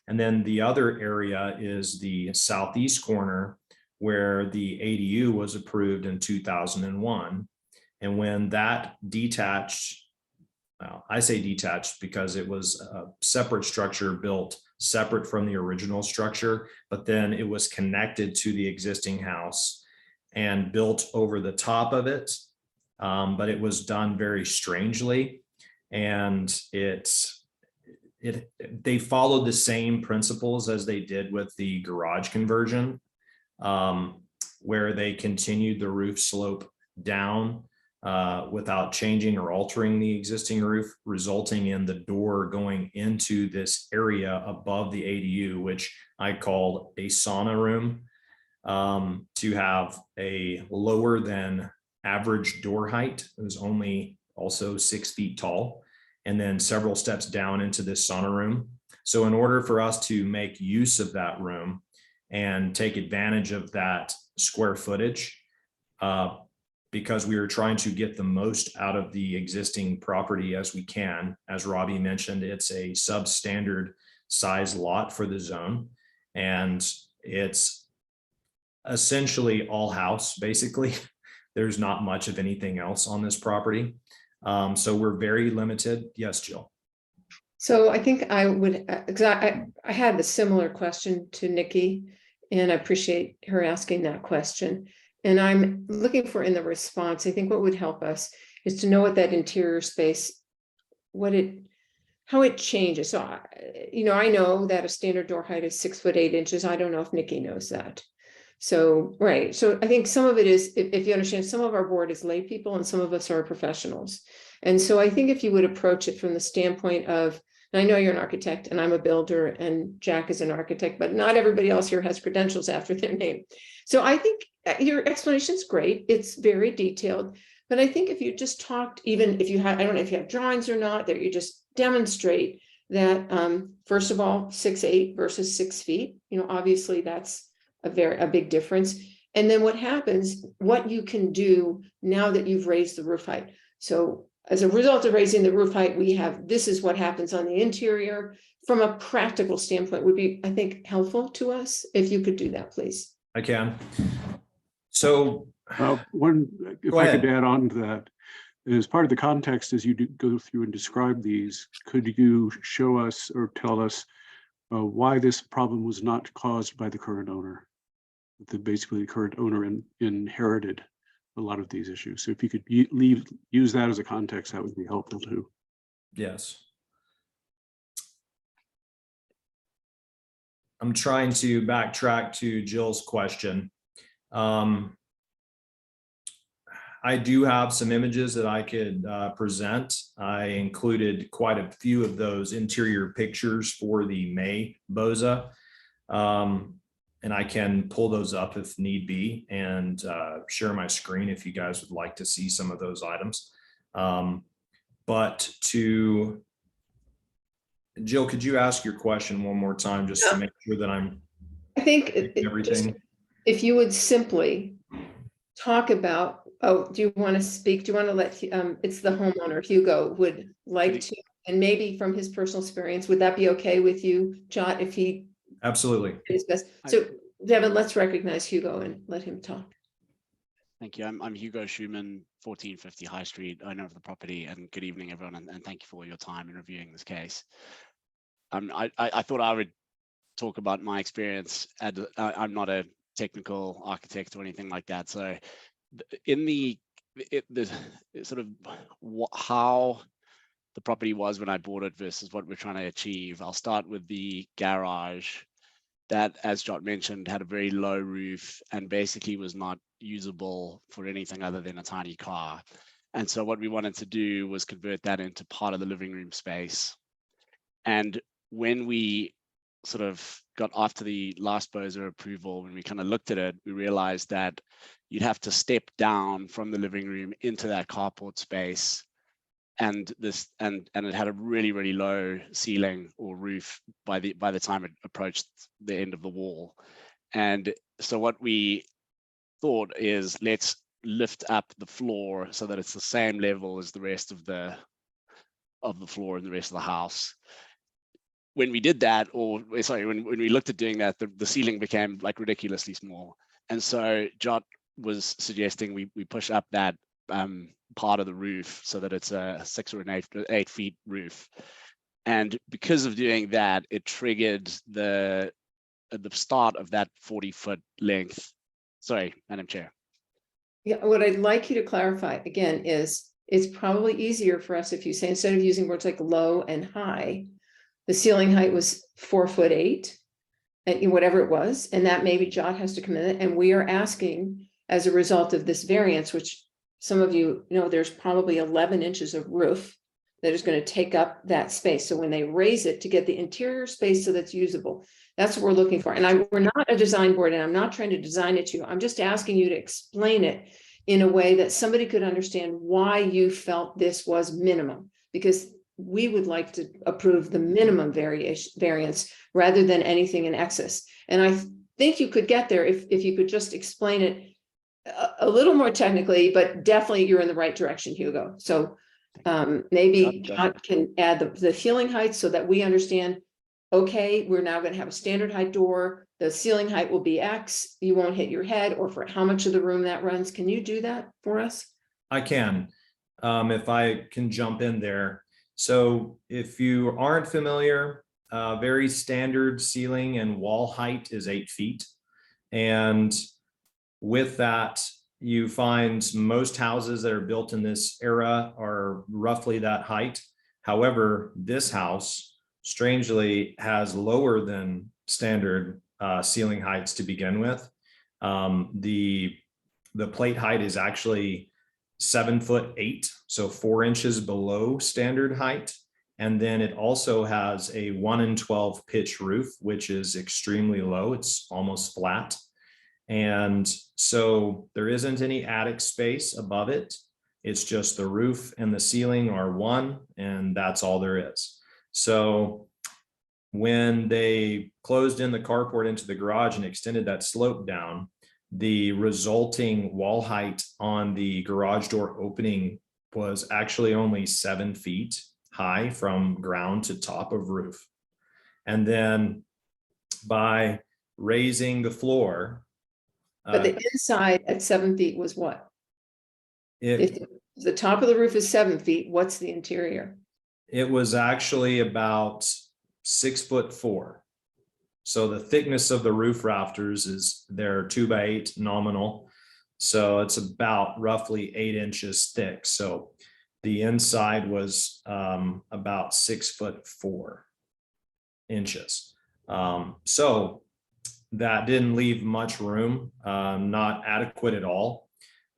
And then the other area is the southeast corner where the ADU was approved in 2001. And when that detached, well, I say detached because it was a separate structure built separate from the original structure, but then it was connected to the existing house and built over the top of it. But it was done very strangely. And they followed the same principles as they did with the garage conversion, where they continued the roof slope down without changing or altering the existing roof, resulting in the door going into this area above the ADU, which I called a sauna room, to have a lower than average door height. It was only also 6 feet tall, and then several steps down into this sauna room. So in order for us to make use of that room and take advantage of that square footage, because we were trying to get the most out of the existing property as we can. As Robbie mentioned, it's a substandard size lot for the zone, and it's essentially all house, basically. There's not much of anything else on this property. So we're very limited. Yes, Jill. So I think I would, I had a similar question to Nikki, and I appreciate her asking that question. And I'm looking for in the response, I think what would help us is to know what that interior space, how it changes. So, I know that a standard door height is 6'8". I don't know if Nikki knows that. So, right. So I think some of it is, if you understand, some of our board is lay people and some of us are professionals. And so I think if you would approach it from the standpoint of, and I know you're an architect and I'm a builder and Jack is an architect, but not everybody else here has credentials after their name. So I think your explanation is great. It's very detailed, but I think if you just talked, even if you have, I don't know if you have drawings or not, that you just demonstrate that, first of all, 6'8" versus 6 feet, obviously that's a big difference. And then what happens, what you can do now that you've raised the roof height. So as a result of raising the roof height, this is what happens on the interior from a practical standpoint would be, I think, helpful to us. If you could do that, please. I can. So If I could add on to that, as part of the context, as you go through and describe these, could you show us or tell us why this problem was not caused by the current owner? Basically, the current owner inherited a lot of these issues. So if you could use that as a context, that would be helpful too. Yes. I'm trying to backtrack to Jill's question. I do have some images that I could present. I included quite a few of those interior pictures for the May BOZA. And I can pull those up if need be and share my screen if you guys would like to see some of those items. But Jill, could you ask your question one more time just to make sure that I'm I think everything? If you would simply talk about, do you want to speak? Do you want to let, it's the homeowner, Hugo, would like to, and maybe from his personal experience, would that be okay with you, John, if he? Absolutely. Is best. So Devin, let's recognize Hugo and let him talk. Thank you. I'm Hugo Schumann, 1450 High Street, owner of the property, and good evening, everyone, and thank you for your time in reviewing this case. I thought I would talk about my experience. I'm not a technical architect or anything like that. So in the sort of how the property was when I bought it versus what we're trying to achieve. I'll start with the garage. That, as Jot mentioned, had a very low roof and basically was not usable for anything other than a tiny car. And so what we wanted to do was convert that into part of the living room space. And when we sort of got after the last BOZA approval, when we kind of looked at it, we realized that you'd have to step down from the living room into that carport space. And it had a really, really low ceiling or roof by the time it approached the end of the wall. And so what we thought is, let's lift up the floor so that it's the same level as the rest of the floor in the rest of the house. When we did that, when we looked at doing that, the ceiling became like ridiculously small. And so Jot was suggesting we push up that part of the roof so that it's a 6 or an 8 feet roof. And because of doing that, it triggered the start of that 40-foot length. Sorry, Madam Chair. Yeah, what I'd like you to clarify again is it's probably easier for us if you say, instead of using words like low and high, the ceiling height was 4'8" and whatever it was, and that maybe Jot has to come in, and we are asking as a result of this variance, which some of you know, there's probably 11 inches of roof that is going to take up that space. So when they raise it to get the interior space so that's usable, that's what we're looking for. And we're not a design board, and I'm not trying to design it to you. I'm just asking you to explain it in a way that somebody could understand why you felt this was minimum, because we would like to approve the minimum variance rather than anything in excess. And I think you could get there if you could just explain it a little more technically, but definitely you're in the right direction, Hugo. So maybe Jot can add the ceiling height so that we understand, okay, we're now going to have a standard height door. The ceiling height will be X. You won't hit your head, or for how much of the room that runs. Can you do that for us? I can, if I can jump in there. So if you aren't familiar, very standard ceiling and wall height is 8 feet. And with that, you find most houses that are built in this era are roughly that height. However, this house strangely has lower than standard ceiling heights to begin with. The plate height is actually 7'8", so 4 inches below standard height. And then it also has a 1-in-12 pitch roof, which is extremely low. It's almost flat. And so there isn't any attic space above it. It's just the roof and the ceiling are one, and that's all there is. So when they closed in the carport into the garage and extended that slope down, the resulting wall height on the garage door opening was actually only 7 feet high from ground to top of roof. And then by raising the floor, But the inside at 7 feet was what? If it the top of the roof is 7 feet, what's the interior? was actually about 6'4". So the thickness of the roof rafters is they're 2x8 nominal. So it's about roughly 8 inches thick. So the inside was about 6'4" So that didn't leave much room, not adequate at all.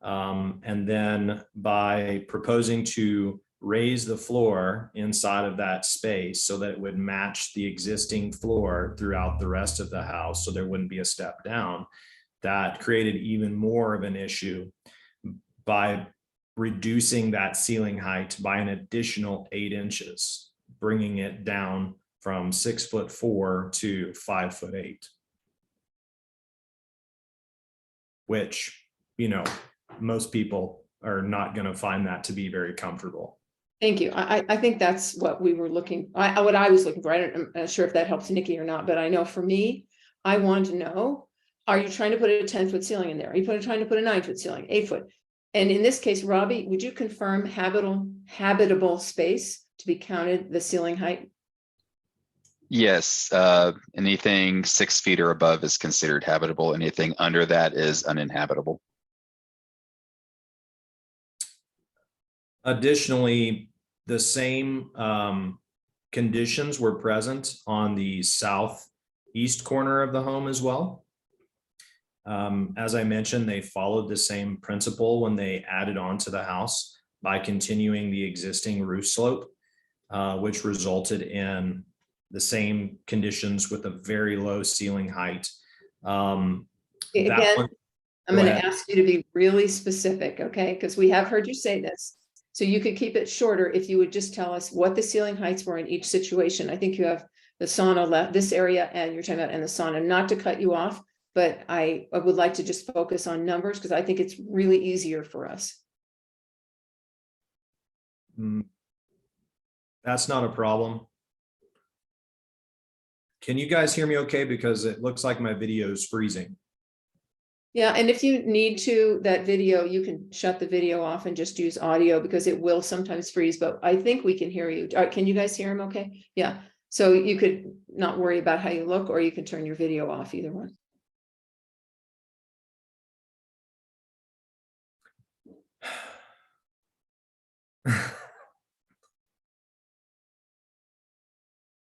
And then by proposing to raise the floor inside of that space so that it would match the existing floor throughout the rest of the house, so there wouldn't be a step down, that created even more of an issue by reducing that ceiling height by an additional 8 inches, bringing it down from 6'4" to 5'8". Which, you know, most people are not going to find that to be very comfortable. Thank you. I think that's what we were looking, what I was looking for. I'm not sure if that helps Nikki or not, but I know for me, I want to know, are you trying to put a 10-foot ceiling in there? Are you trying to put a 9-foot ceiling, 8-foot? And in this case, Robbie, would you confirm habitable space to be counted the ceiling height? Yes, anything 6 feet or above is considered habitable. Anything under that is uninhabitable. Additionally, the same conditions were present on the southeast corner of the home as well. As I mentioned, they followed the same principle when they added on to the house by continuing the existing roof slope, which resulted in the same conditions with a very low ceiling height. That Again, one- I'm go going to ahead. ask you to be really specific, okay? Because we have heard you say this. So you could keep it shorter if you would just tell us what the ceiling heights were in each situation. I think you have the sauna left, this area, and you're talking about, and the sauna, not to cut you off, but I would like to just focus on numbers because I think it's really easier for us. That's not a problem. Can you guys hear me okay? Because it looks like my video is freezing. Yeah, and if you need to, that video, you can shut the video off and just use audio because it will sometimes freeze, but I think we can hear you. Can you guys hear him okay? Yeah, so you could not worry about how you look, or you can turn your video off, either one.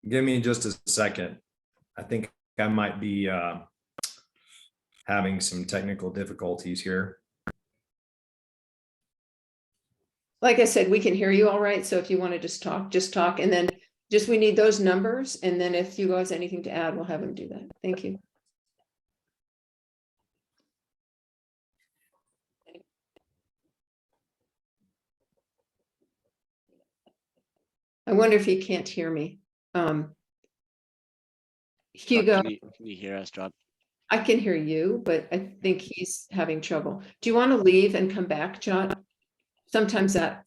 Give me just a second. I think I might be having some technical difficulties here. Like I said, we can hear you all right, so if you want to just talk, and then just, we need those numbers, and then if Hugo has anything to add, we'll have him do that. Thank you. I wonder if he can't hear me. Hugo, Can you hear us, John? I can hear you, but I think he's having trouble. Do you want to leave and come back, John? Sometimes that,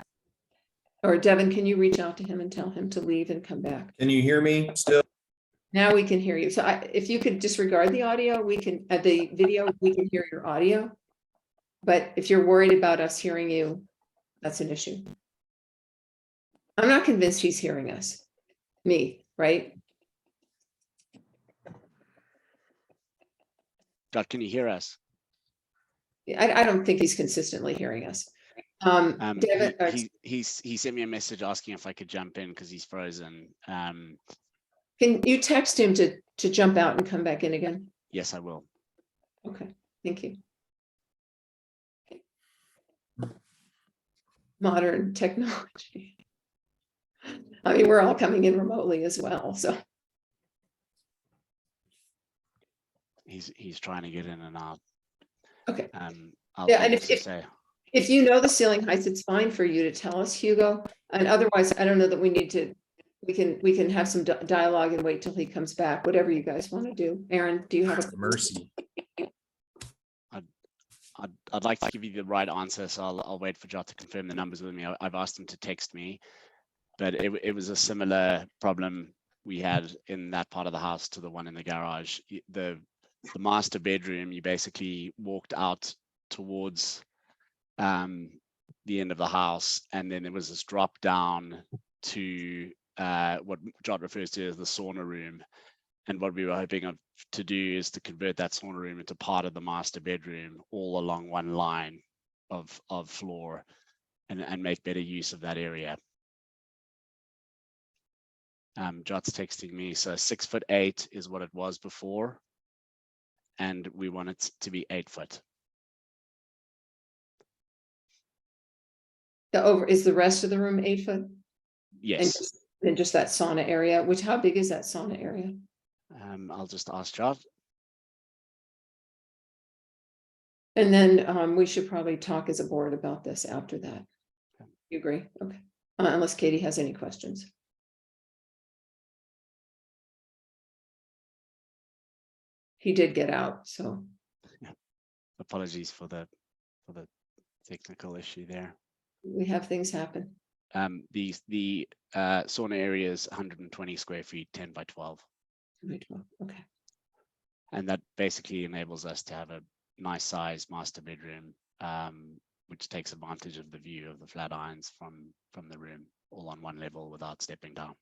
or Devin, can you reach out to him and tell him to leave and come back? Can you hear me still? Now we can hear you. So if you could disregard the audio, we can, the video, we can hear your audio. But if you're worried about us hearing you, that's an issue. I'm not convinced he's hearing us. Me, right? John, can you hear us? I don't think he's consistently hearing us. Devin, He sent me a message asking if I could jump in because he's frozen. can you text him to jump out and come back in again? Yes, I will. Okay, thank you. Modern technology. I mean, we're all coming in remotely as well, so. He's trying to get in and out. Okay. I'll Yeah, and also say. if you know the ceiling heights, it's fine for you to tell us, Hugo. And otherwise, I don't know that we need to, we can have some dialogue and wait till he comes back, whatever you guys want to do. Aaron, do you have a? Mercy. I'd like to give you the right answer, so I'll wait for Jot to confirm the numbers with me. I've asked him to text me, but it was a similar problem we had in that part of the house to the one in the garage. The master bedroom, you basically walked out towards the end of the house, and then there was this drop down to what Jot refers to as the sauna room. And what we were hoping to do is to convert that sauna room into part of the master bedroom, all along one line of floor, and make better use of that area. Jot's texting me, so 6'8" is what it was before, and we want it to be 8 foot. Is the rest of the room 8 foot? Yes. And just that sauna area, how big is that sauna area? I'll just ask Jot. And then we should probably talk as a board about this after that. You agree? Okay. Unless Katie has any questions. He did get out, so. Apologies for the technical issue there. We have things happen. The sauna area is 120 square feet, 10 by 12. Okay. And that basically enables us to have a nice size master bedroom, which takes advantage of the view of the Flatirons from the room, all on one level without stepping down.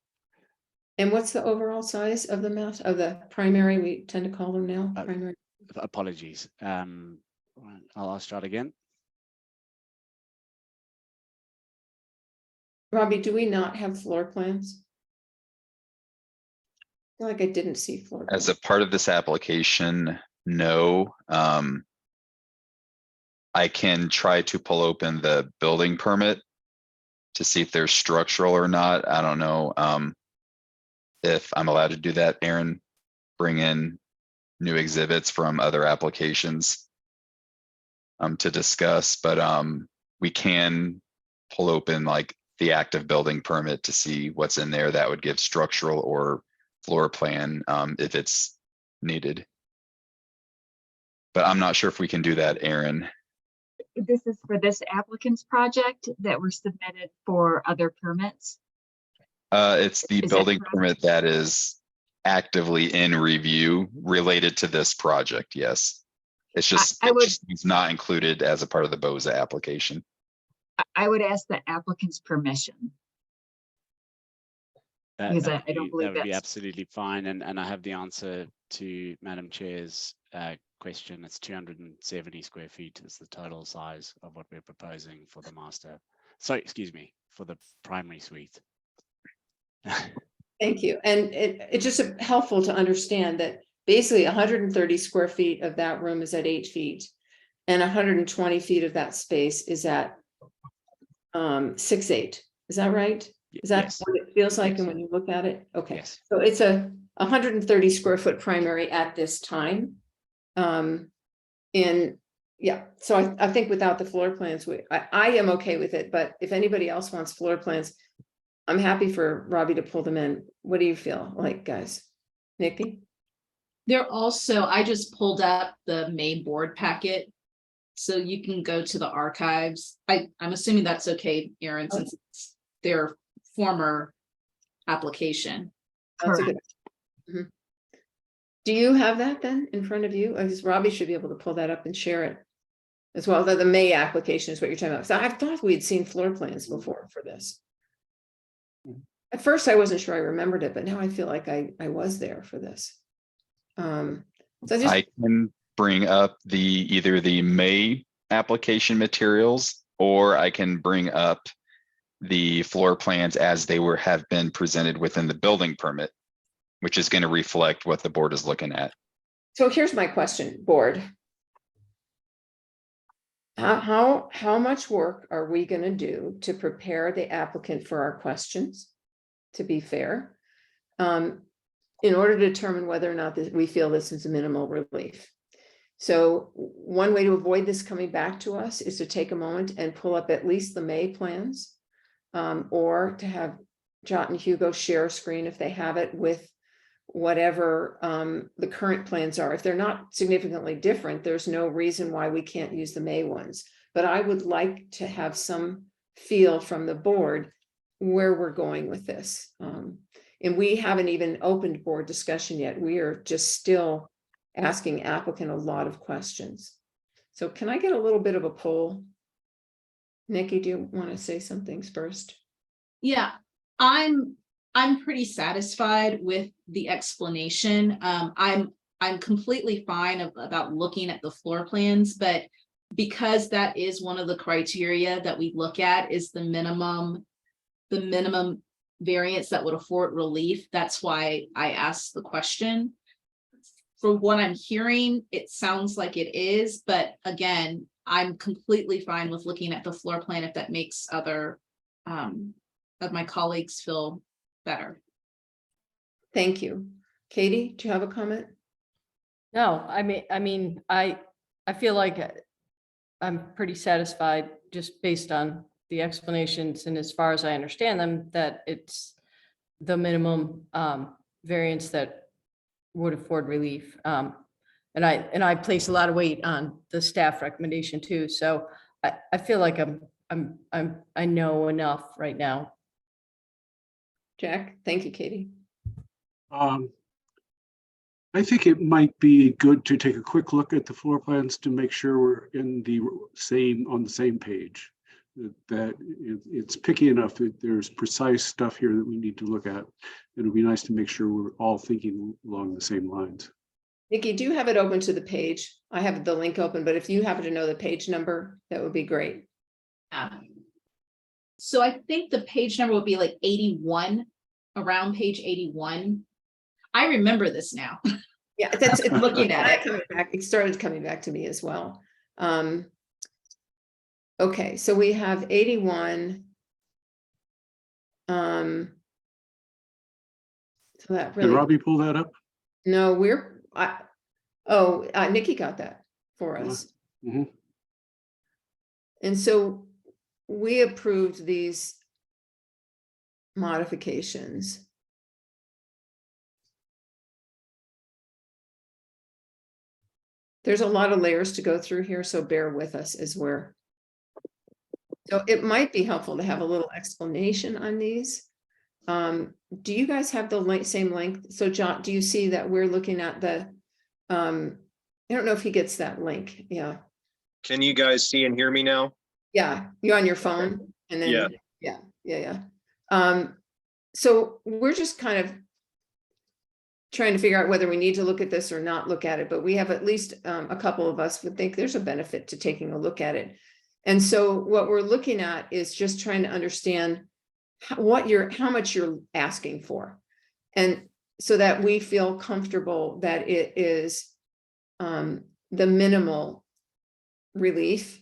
And what's the overall size of the primary? We tend to call them now primary. Apologies. I'll ask Jot again. Robbie, do we not have floor plans? I feel like I didn't see floor. As plans. a part of this application, no. I can try to pull open the building permit to see if they're structural or not. I don't know. If I'm allowed to do that, Aaron, bring in new exhibits from other applications to discuss, but we can pull open like the active building permit to see what's in there that would give structural or floor plan if it's needed. But I'm not sure if we can do that, Aaron. This is for this applicant's project that were submitted for other permits. It's the Is that building correct? permit that is actively in review related to this project, yes. It's just, I would- it's not included as a part of the BOZA application. I would ask the applicant's permission. Because That I don't would be- believe that would be that's- absolutely fine, and I have the answer to Madam Chair's question. It's 270 square feet is the total size of what we're proposing for the master. Sorry, excuse me, for the primary suite. Thank you. And it's just helpful to understand that basically 130 square feet of that room is at 8 feet. And 120 feet of that space is at 6'8". Is that right? Is that Yes. what it feels like? Yes. And when you look at it? Okay. Yes. So it's a 130 square foot primary at this time. And yeah, so I think without the floor plans, I am okay with it, but if anybody else wants floor plans, I'm happy for Robbie to pull them in. What do you feel like, guys? Nikki? They're also, I just pulled up the May board packet. So you can go to the archives. I'm assuming that's okay, Aaron, since it's their former application. That's a Correct. good- Mhm. Do you have that then in front of you? I guess Robbie should be able to pull that up and share it. As well, the May application is what you're talking about. So I thought we had seen floor plans before for this. At first, I wasn't sure I remembered it, but now I feel like I was there for this. So just, I can bring up either the May application materials, or I can bring up the floor plans as they have been presented within the building permit, which is going to reflect what the board is looking at. so here's my question, board. How much work are we gonna do to prepare the applicant for our questions? To be fair, in order to determine whether or not we feel this is a minimal relief. So one way to avoid this coming back to us is to take a moment and pull up at least the May plans. Or to have Jot and Hugo share a screen if they have it with whatever the current plans are. If they're not significantly different, there's no reason why we can't use the May ones. But I would like to have some feel from the board where we're going with this. And we haven't even opened board discussion yet. We are just still asking applicant a lot of questions. So can I get a little bit of a poll? Nikki, do you want to say some things first? Yeah, I'm pretty satisfied with the explanation. I'm completely fine about looking at the floor plans, but because that is one of the criteria that we look at is the minimum variance that would afford relief. That's why I asked the question. For what I'm hearing, it sounds like it is, but again, I'm completely fine with looking at the floor plan if that makes other of my colleagues feel better. Thank you. Katie, do you have a comment? No, I feel like I'm pretty satisfied just based on the explanations and as far as I understand them, that it's the minimum variance that would afford relief. And I place a lot of weight on the staff recommendation too. So I feel like I know enough right now. Jack, thank you, Katie. I think it might be good to take a quick look at the floor plans to make sure we're on the same page. That it's picky enough that there's precise stuff here that we need to look at. It'll be nice to make sure we're all thinking along the same lines. Nikki, do you have it open to the page? I have the link open, but if you happen to know the page number, that would be great. Yeah. So I think the page number would be like 81, around page 81. I remember this now. Yeah, it's Looking at it. coming back. It started coming back to me as well. Okay, so we have 81. So that Did really, Robbie pull that up? no, Nikki got that for us. Mhm. And so we approved these modifications. There's a lot of layers to go through here, so bear with us as we're. So it might be helpful to have a little explanation on these. Do you guys have the same length? So John, do you see that we're looking at the, I don't know if he gets that link. Yeah. Can you guys see and hear me now? Yeah, you're on your phone and then, yeah. So we're just kind of trying to figure out whether we need to look at this or not look at it, but we have at least a couple of us would think there's a benefit to taking a look at it. And so what we're looking at is just trying to understand how much you're asking for. And so that we feel comfortable that it is the minimal relief.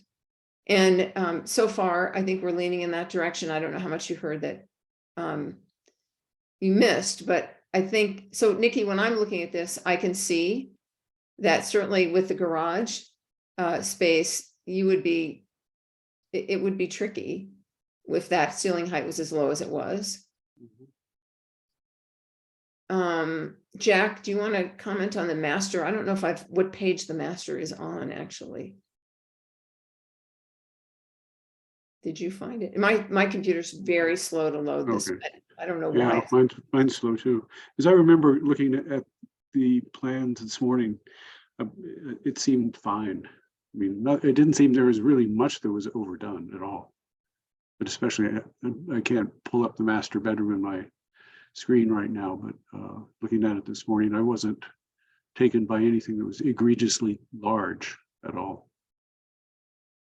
And so far, I think we're leaning in that direction. I don't know how much you heard that you missed, but I think, so Nikki, when I'm looking at this, I can see that certainly with the garage space, it would be tricky if that ceiling height was as low as it was. Jack, do you want to comment on the master? I don't know if what page the master is on, actually. Did you find it? My computer's very slow to load this. Okay. I don't know Yeah, why. mine's slow too. As I remember looking at the plans this morning, it seemed fine. I mean, it didn't seem there was really much that was overdone at all. But especially, I can't pull up the master bedroom in my screen right now, but looking at it this morning, I wasn't taken by anything that was egregiously large at all.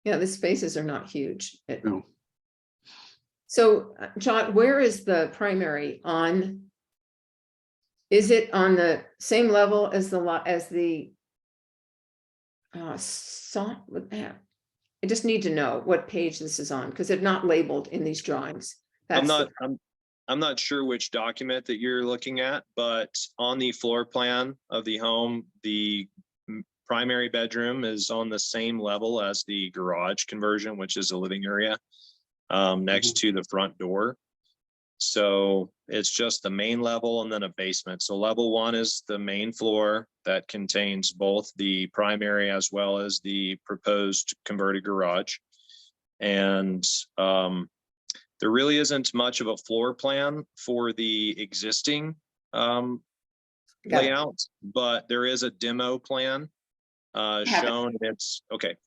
Yeah, the spaces are not huge. No. So, John, where is the primary on? Is it on the same level as the I just need to know what page this is on, because they're not labeled in these drawings. I'm not sure which document that you're looking at, but on the floor plan of the home, the primary bedroom is on the same level as the garage conversion, which is a living area next to the front door. So it's just the main level and then a basement. So level 1 is the main floor that contains both the primary as well as the proposed converted garage. And there really isn't much of a floor plan for the existing layout, but there is a demo plan shown. It's okay.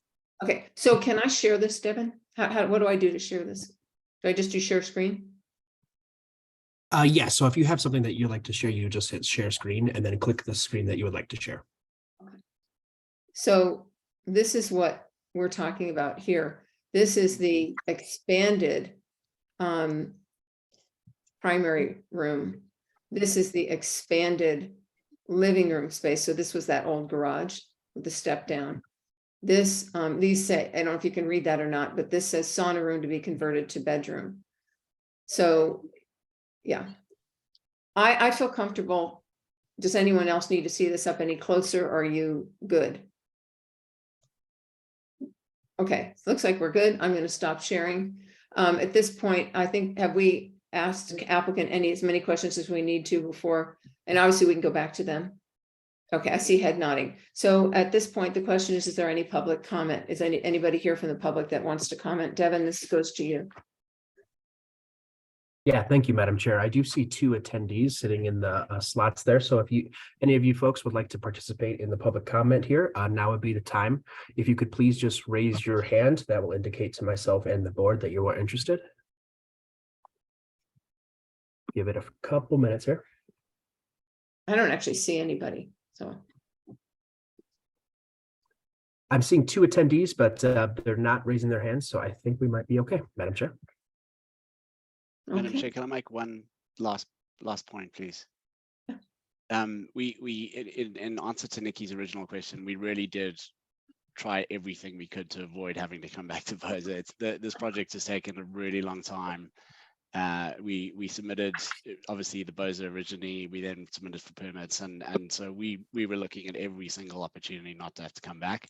Okay, so can I share this, Devin? What do I do to share this? Do I just do share screen? Yeah, so if you have something that you'd like to share, you just hit share screen and then click the screen that you would like to share. So this is what we're talking about here. This is the expanded primary room. This is the expanded living room space. So this was that old garage with the step down. This, these say, I don't know if you can read that or not, but this says sauna room to be converted to bedroom. So, yeah, I feel comfortable. Does anyone else need to see this up any closer? Or are you good? Okay, looks like we're good. I'm going to stop sharing. At this point, I think, have we asked applicant as many questions as we need to before? And obviously we can go back to them. Okay, I see head nodding. So at this point, the question is there any public comment? Is anybody here from the public that wants to comment? Devin, this goes to you. Yeah, thank you, Madam Chair. I do see 2 attendees sitting in the slots there. So if any of you folks would like to participate in the public comment here, now would be the time. If you could please just raise your hand, that will indicate to myself and the board that you are interested. Give it a couple minutes here. I don't actually see anybody, so. I'm seeing 2 attendees, but they're not raising their hands, so I think we might be okay, Madam Chair. Madam Okay. Chair, can I make one last point, please? In answer to Nikki's original question, we really did try everything we could to avoid having to come back to BOZA. This project has taken a really long time. We submitted obviously the BOZA originally, we then submitted for permits, and so we were looking at every single opportunity not to have to come back.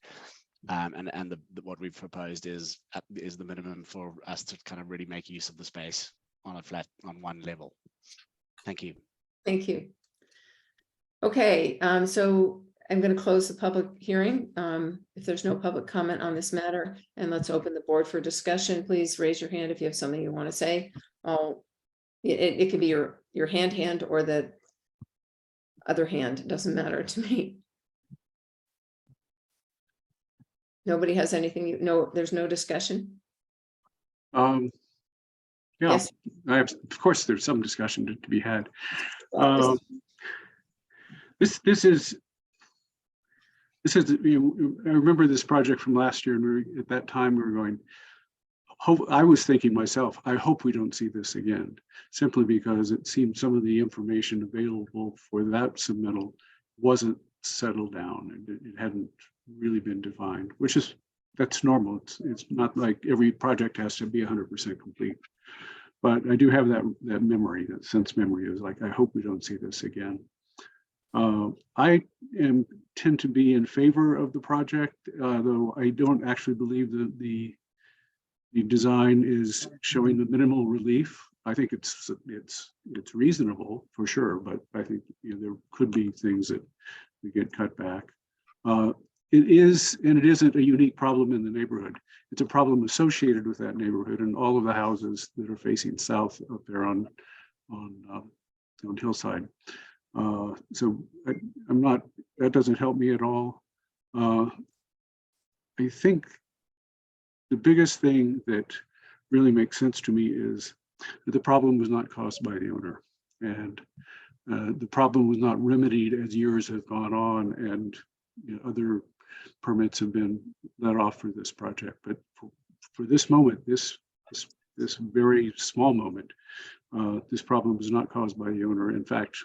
What we've proposed is the minimum for us to kind of really make use of the space on one level. Thank you. Thank you. Okay, so I'm going to close the public hearing. If there's no public comment on this matter, and let's open the board for discussion. Please raise your hand if you have something you want to say. It could be your hand or the other hand. It doesn't matter to me. Nobody has anything? No, there's no discussion. Yeah, Yes. of course, there's some discussion to be had. Well, This is, I remember this project from last year, and at that time we were going, I was thinking myself, I hope we don't see this again, simply because it seemed some of the information available for that submittal wasn't settled down, and it hadn't really been defined, that's normal. It's not like every project has to be 100% complete. But I do have that memory, that sense memory is like, I hope we don't see this again. I tend to be in favor of the project, though I don't actually believe that the design is showing the minimal relief. I think it's reasonable for sure, but I think there could be things that we get cut back. It is, and it isn't a unique problem in the neighborhood. It's a problem associated with that neighborhood and all of the houses that are facing south up there on Hillside. So I'm not, that doesn't help me at all. I think the biggest thing that really makes sense to me is that the problem was not caused by the owner, and the problem was not remedied as years have gone on and other permits have been let off for this project. But for this moment, this very small moment, this problem was not caused by the owner. In fact,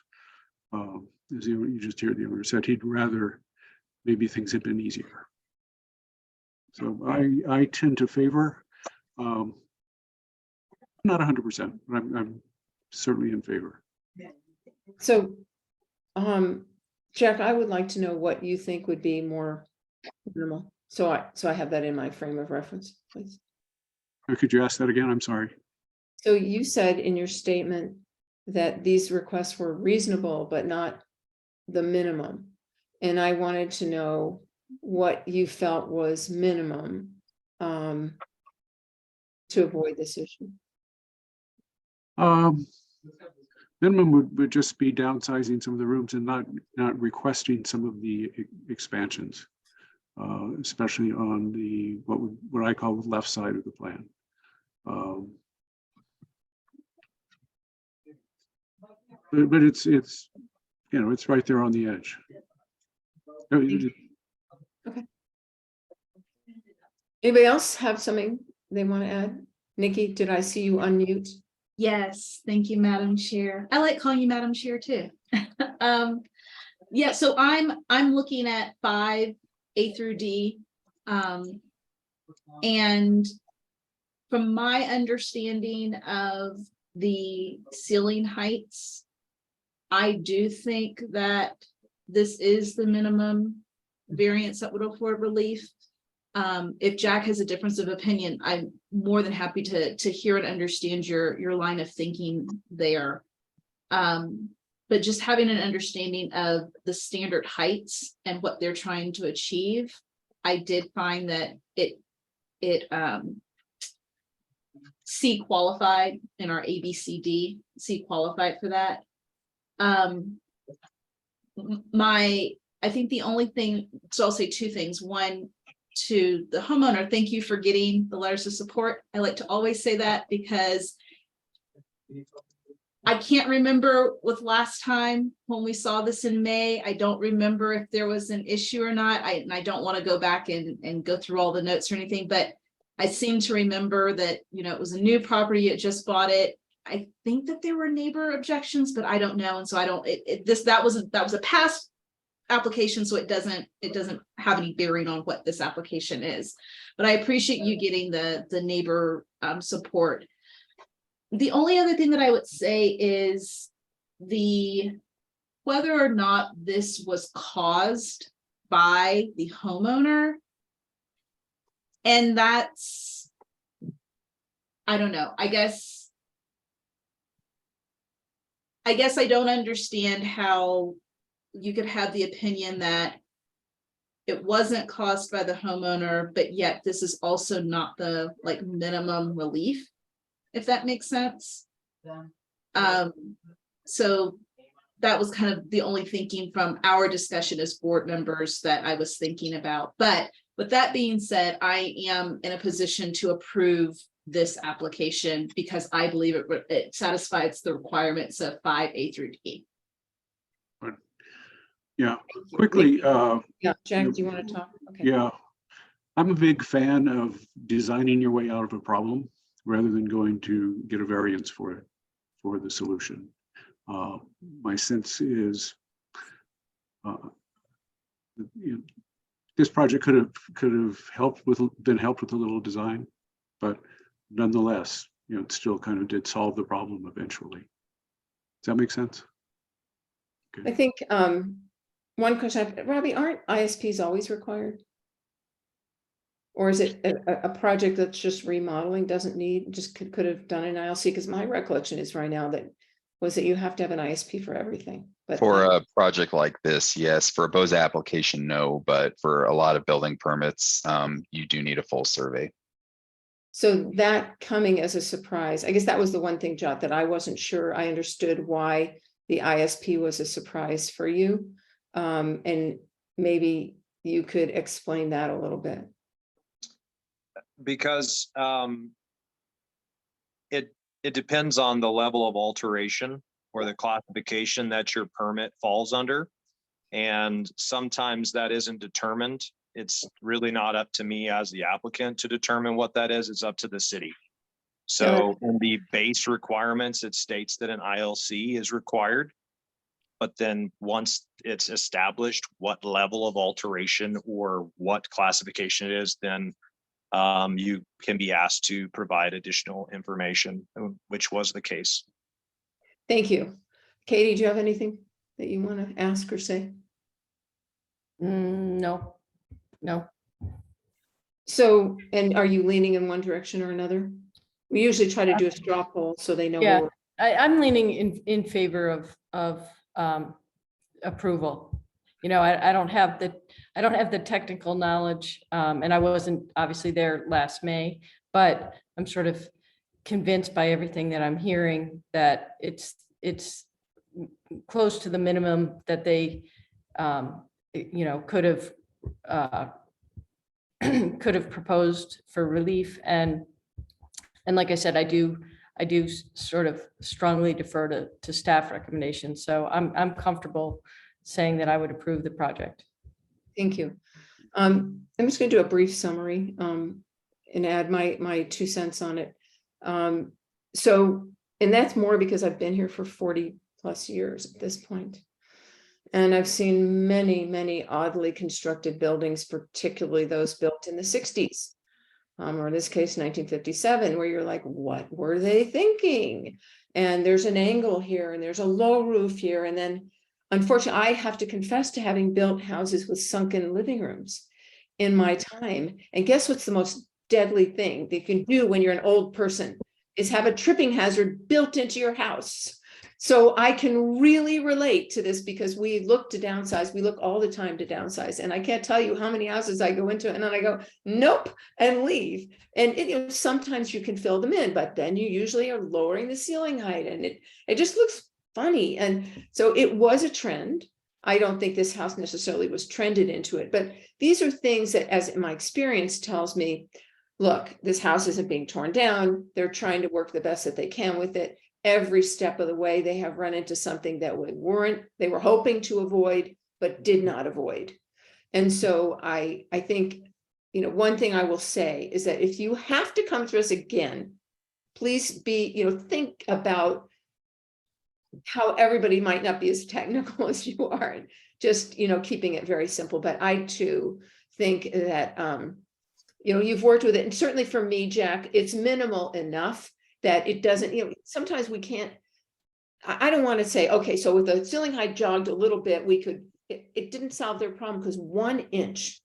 as you just heard the owner said, he'd rather maybe things had been easier. So I tend to favor, not 100%, but I'm certainly in favor. So, Jack, I would like to know what you think would be more minimal. So I have that in my frame of reference, please. Could you ask that again? I'm sorry. So you said in your statement that these requests were reasonable, but not the minimum. And I wanted to know what you felt was minimum to avoid this issue. Minimum would just be downsizing some of the rooms and not requesting some of the expansions, especially on the what I call the left side of the plan. But it's it's right there on the edge. Okay. Anybody else have something they want to add? Nikki, did I see you unmute? Yes, thank you, Madam Chair. I like calling you Madam Chair too. Yeah, so I'm looking at 5A through D. And from my understanding of the ceiling heights, I do think that this is the minimum variance that would afford relief. If Jack has a difference of opinion, I'm more than happy to hear and understand your line of thinking there. But just having an understanding of the standard heights and what they're trying to achieve, I did find that it C qualified in our ABCD, C qualified for that. I think the only thing, so I'll say two things. One, to the homeowner, thank you for getting the letters of support. I like to always say that because I can't remember with last time when we saw this in May. I don't remember if there was an issue or not. I don't want to go back and go through all the notes or anything, but I seem to remember that, it was a new property, it just bought it. I think that there were neighbor objections, but I don't know. And so I don't, that was a past application, so it doesn't have any bearing on what this application is. But I appreciate you getting the neighbor support. The only other thing that I would say is whether or not this was caused by the homeowner. And that's, I don't know, I guess I don't understand how you could have the opinion that it wasn't caused by the homeowner, but yet this is also not the like minimum relief, if that makes sense. So that was kind of the only thinking from our discussion as board members that I was thinking about. But with that being said, I am in a position to approve this application because I believe it satisfies the requirements of 5A through D. Yeah, quickly, Yeah, Jack, do you want to talk? Okay. yeah. I'm a big fan of designing your way out of a problem rather than going to get a variance for the solution. My sense is this project could have been helped with a little design, but nonetheless, it still kind of did solve the problem eventually. Does that make sense? I think one question, Robbie, aren't ISPs always required? Or is it a project that's just remodeling, doesn't need, just could have done an ILC? Because my recollection is right now that you have to have an ISP for everything. But For a project like this, yes. For a BOSA application, no. But for a lot of building permits, you do need a full survey. so that coming as a surprise, I guess that was the one thing, Jot, that I wasn't sure I understood why the ISP was a surprise for you. And maybe you could explain that a little bit. Because it depends on the level of alteration or the classification that your permit falls under. And sometimes that isn't determined. It's really not up to me as the applicant to determine what that is. It's up to the city. So in the base requirements, it states that an ILC is required. But then once it's established what level of alteration or what classification it is, then you can be asked to provide additional information, which was the case. Thank you. Katie, do you have anything that you want to ask or say? No. So, and are you leaning in one direction or another? We usually try to do a straw poll so they know. Yeah. where I'm leaning in favor of approval. I don't have the technical knowledge, and I wasn't obviously there last May, but I'm sort of convinced by everything that I'm hearing that it's close to the minimum that they could have proposed for relief. And like I said, I do sort of strongly defer to staff recommendations. So I'm comfortable saying that I would approve the project. Thank you. I'm just going to do a brief summary and add my 2 cents on it. So, and that's more because I've been here for 40 plus years at this point. And I've seen many, many oddly constructed buildings, particularly those built in the 60s. Or in this case, 1957, where you're like, what were they thinking? And there's an angle here, and there's a low roof here. And then, unfortunately, I have to confess to having built houses with sunken living rooms in my time. And guess what's the most deadly thing that you can do when you're an old person is have a tripping hazard built into your house. So I can really relate to this because we look to downsize. We look all the time to downsize. And I can't tell you how many houses I go into and then I go, nope, and leave. And sometimes you can fill them in, but then you usually are lowering the ceiling height and it just looks funny. And so it was a trend. I don't think this house necessarily was trended into it, but these are things that, as my experience tells me, look, this house isn't being torn down. They're trying to work the best that they can with it. Every step of the way, they have run into something that they were hoping to avoid, but did not avoid. And so I think, one thing I will say is that if you have to come to us again please think about how everybody might not be as technical as you are, and just, keeping it very simple. But I too think that, you've worked with it. And certainly for me, Jack, it's minimal enough that it doesn't, sometimes we can't, I don't want to say, okay, so with the ceiling height jogged a little bit, it didn't solve their problem because 1 inch,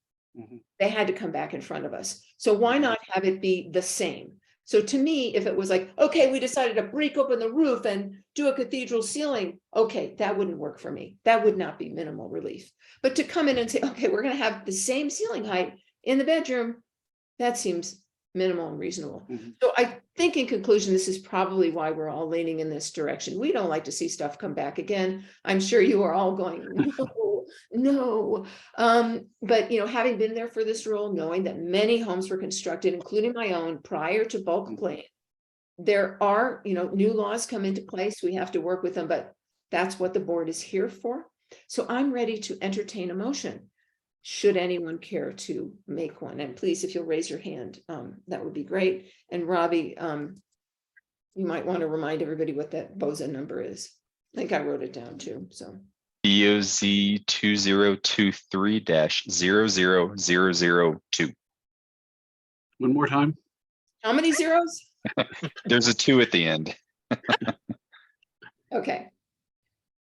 they had to come back in front of us. So why not have it be the same? So to me, if it was like, okay, we decided to break open the roof and do a cathedral ceiling, okay, that wouldn't work for me. That would not be minimal relief. But to come in and say, okay, we're going to have the same ceiling height in the bedroom, that seems minimal and reasonable. So I think in conclusion, this is probably why we're all leaning in this direction. We don't like to see stuff come back again. I'm sure you are all going, no. But having been there for this role, knowing that many homes were constructed, including my own, prior to bulk plan, there are, new laws come into place. We have to work with them, but that's what the board is here for. So I'm ready to entertain a motion. Should anyone care to make one? And please, if you'll raise your hand, that would be great. And Robbie, you might want to remind everybody what that BOZA number is. I think I wrote it down too, so. BOZ 2023-00002. One more time. How many zeros? There's a 2 at the end. Okay.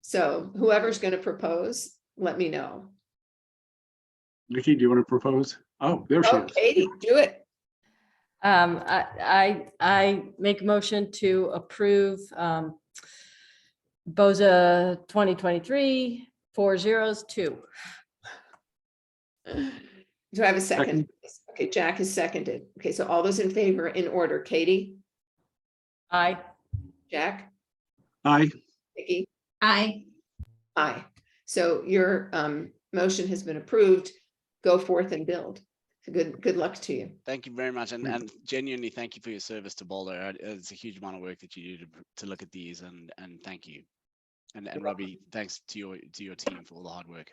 So whoever's going to propose, let me know. Nikki, do you want to propose? Oh, there she Oh, is. Katie, do it. I make a motion to approve BOZA 2023-402. Do I have a second? Okay, Jack has seconded. Okay, so all those in favor in order. Katie, Aye. Jack, Aye. Nikki, Aye. aye. So your motion has been approved. Go forth and build. Good luck to you. Thank you very much, and genuinely thank you for your service to Boulder. It's a huge amount of work that you do to look at these, and thank you. And Robbie, thanks to your team for all the hard work.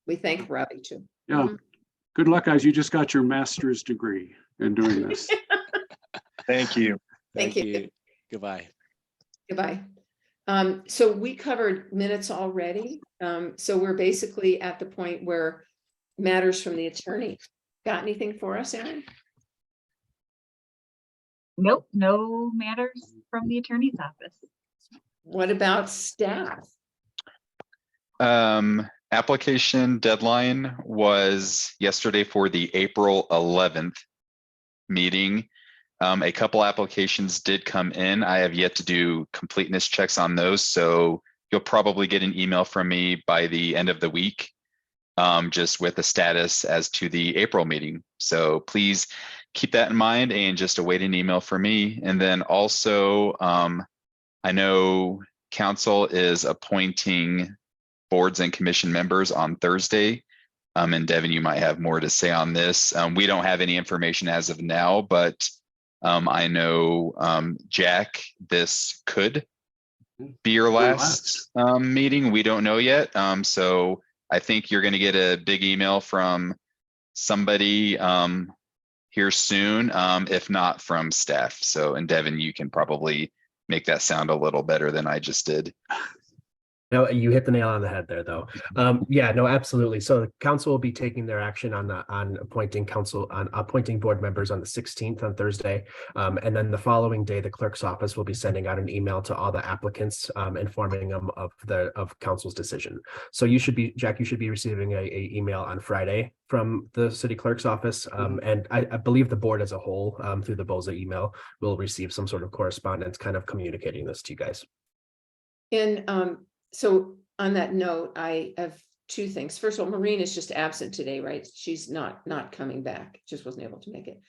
We thank Robbie too. Yeah. Good luck, guys. You just got your master's degree in doing this. Thank you. Thank you. Goodbye. Goodbye. So we covered minutes already. So we're basically at the point where matters from the attorney. Got anything for us, Erin? Nope, no matters from the attorney's office. What about staff? Application deadline was yesterday for the April 11th meeting. A couple applications did come in. I have yet to do completeness checks on those, so you'll probably get an email from me by the end of the week, just with the status as to the April meeting. So please keep that in mind and just await an email from me. And then also, I know council is appointing boards and commission members on Thursday. And Devin, you might have more to say on this. We don't have any information as of now, but I know, Jack, this could be your last meeting. We don't know yet. So I think you're going to get a big email from somebody here soon, if not from staff. So, and Devin, you can probably make that sound a little better than I just did. No, you hit the nail on the head there, though. Yeah, no, absolutely. So the council will be taking their action on appointing board members on the 16th on Thursday. And then the following day, the clerk's office will be sending out an email to all the applicants, informing them of council's decision. So you should be, Jack, you should be receiving a email on Friday from the city clerk's office. And I believe the board as a whole, through the BOZA email, will receive some sort of correspondence kind of communicating this to you guys. And so on that note, I have two things. First of all, Maureen is just absent today, right? She's not coming back, just wasn't able to make it.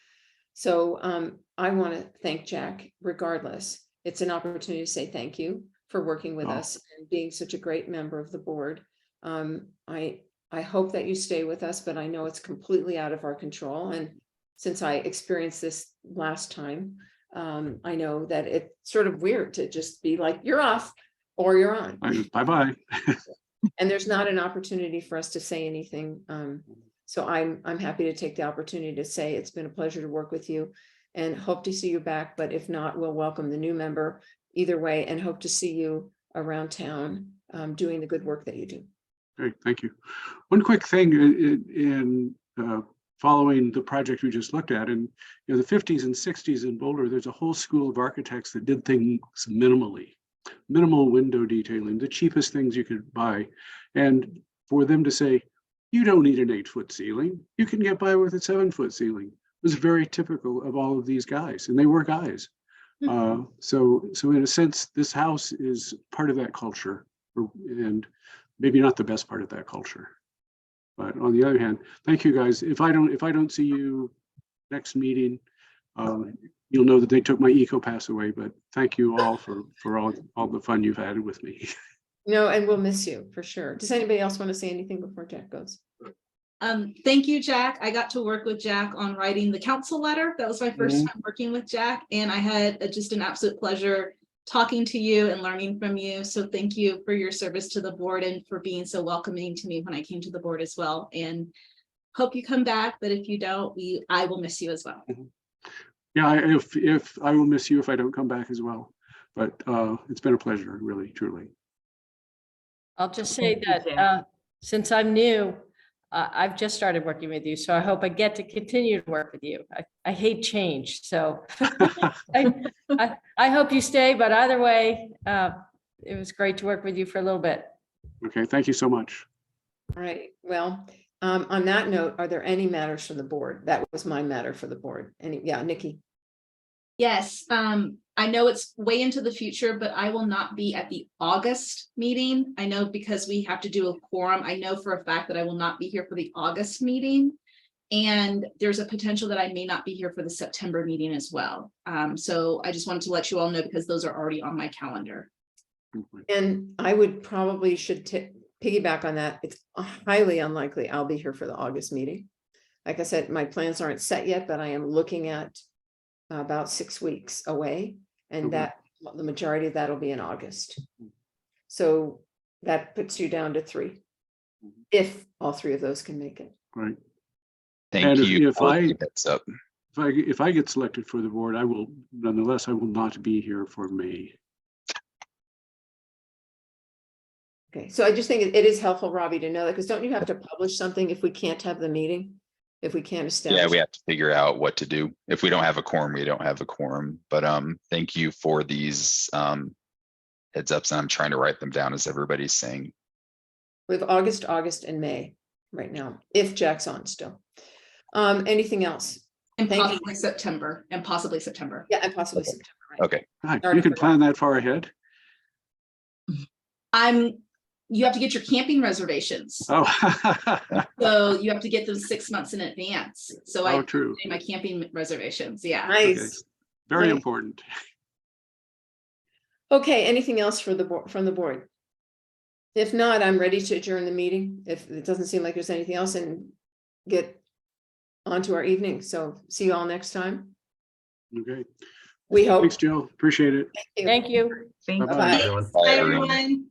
So I want to thank Jack regardless. It's an opportunity to say thank you for working with us and being such a great member of the board. I hope that you stay with us, but I know it's completely out of our control. And since I experienced this last time, I know that it's sort of weird to just be like, you're off. Or you're on. Bye-bye. And there's not an opportunity for us to say anything. So I'm happy to take the opportunity to say it's been a pleasure to work with you. and hope to see you back. But if not, we'll welcome the new member either way and hope to see you around town doing the good work that you do. Great, thank you. One quick thing in following the project we just looked at, in the 50s and 60s in Boulder, there's a whole school of architects that did things minimally, minimal window detailing, the cheapest things you could buy. And for them to say, you don't need an 8-foot ceiling, you can get by with a 7-foot ceiling, was very typical of all of these guys, and they were guys. So in a sense, this house is part of that culture, and maybe not the best part of that culture. But on the other hand, thank you guys. If I don't see you next meeting, you'll know that they took my EcoPass away. But thank you all for all the fun you've had with me. No, and we'll miss you for sure. Does anybody else want to say anything before Jack goes? Thank you, Jack. I got to work with Jack on writing the council letter. That was my first time working with Jack, and I had just an absolute pleasure talking to you and learning from you. So thank you for your service to the board and for being so welcoming to me when I came to the board as well. And hope you come back, but if you don't, I will miss you as well. Yeah, if I will miss you if I don't come back as well. But it's been a pleasure, really, truly. I'll just say Thank you, Jack. that since I'm new, I've just started working with you, so I hope I get to continue to work with you. I hate change, so I hope you stay, but either way, it was great to work with you for a little bit. Okay, thank you so much. All right, well, on that note, are there any matters from the board? That was my matter for the board. Yeah, Nikki. Yes, I know it's way into the future, but I will not be at the August meeting. I know because we have to do a quorum. I know for a fact that I will not be here for the August meeting. And there's a potential that I may not be here for the September meeting as well. So I just wanted to let you all know because those are already on my calendar. And I would probably should piggyback on that. It's highly unlikely I'll be here for the August meeting. Like I said, my plans aren't set yet, but I am looking at about 6 weeks away, and that the majority of that will be in August. So that puts you down to 3, if all 3 of those can make it. Right. Thank And you. if for I- the heads up. If I get selected for the board, I will not be here for May. Okay, so I just think it is helpful, Robbie, to know that, because don't you have to publish something if we can't have the meeting? If we can't establish? Yeah, we have to figure out what to do. If we don't have a quorum, we don't have a quorum. But thank you for these heads ups, and I'm trying to write them down as everybody's saying. We have August, and May right now, if Jack's on still. Anything else? And Thank you. possibly September, and possibly September. Yeah, and possibly Okay. September, right? Okay. God, Sorry you can for plan that far ahead? You have to get your camping reservations. Oh. So you have to get them 6 months in advance. So I Oh, true. do my camping reservations. Yeah. Nice. Very Nice. important. Okay, anything else for the board, from the board? If not, I'm ready to adjourn the meeting. If it doesn't seem like there's anything else, and get onto our evening. So see you all next time. Okay. We hope. Thanks, Jill. Appreciate it. Thank you. Thank you. Thank you. Bye-bye. Bye. Everyone. Bye, Bye, everyone. everyone.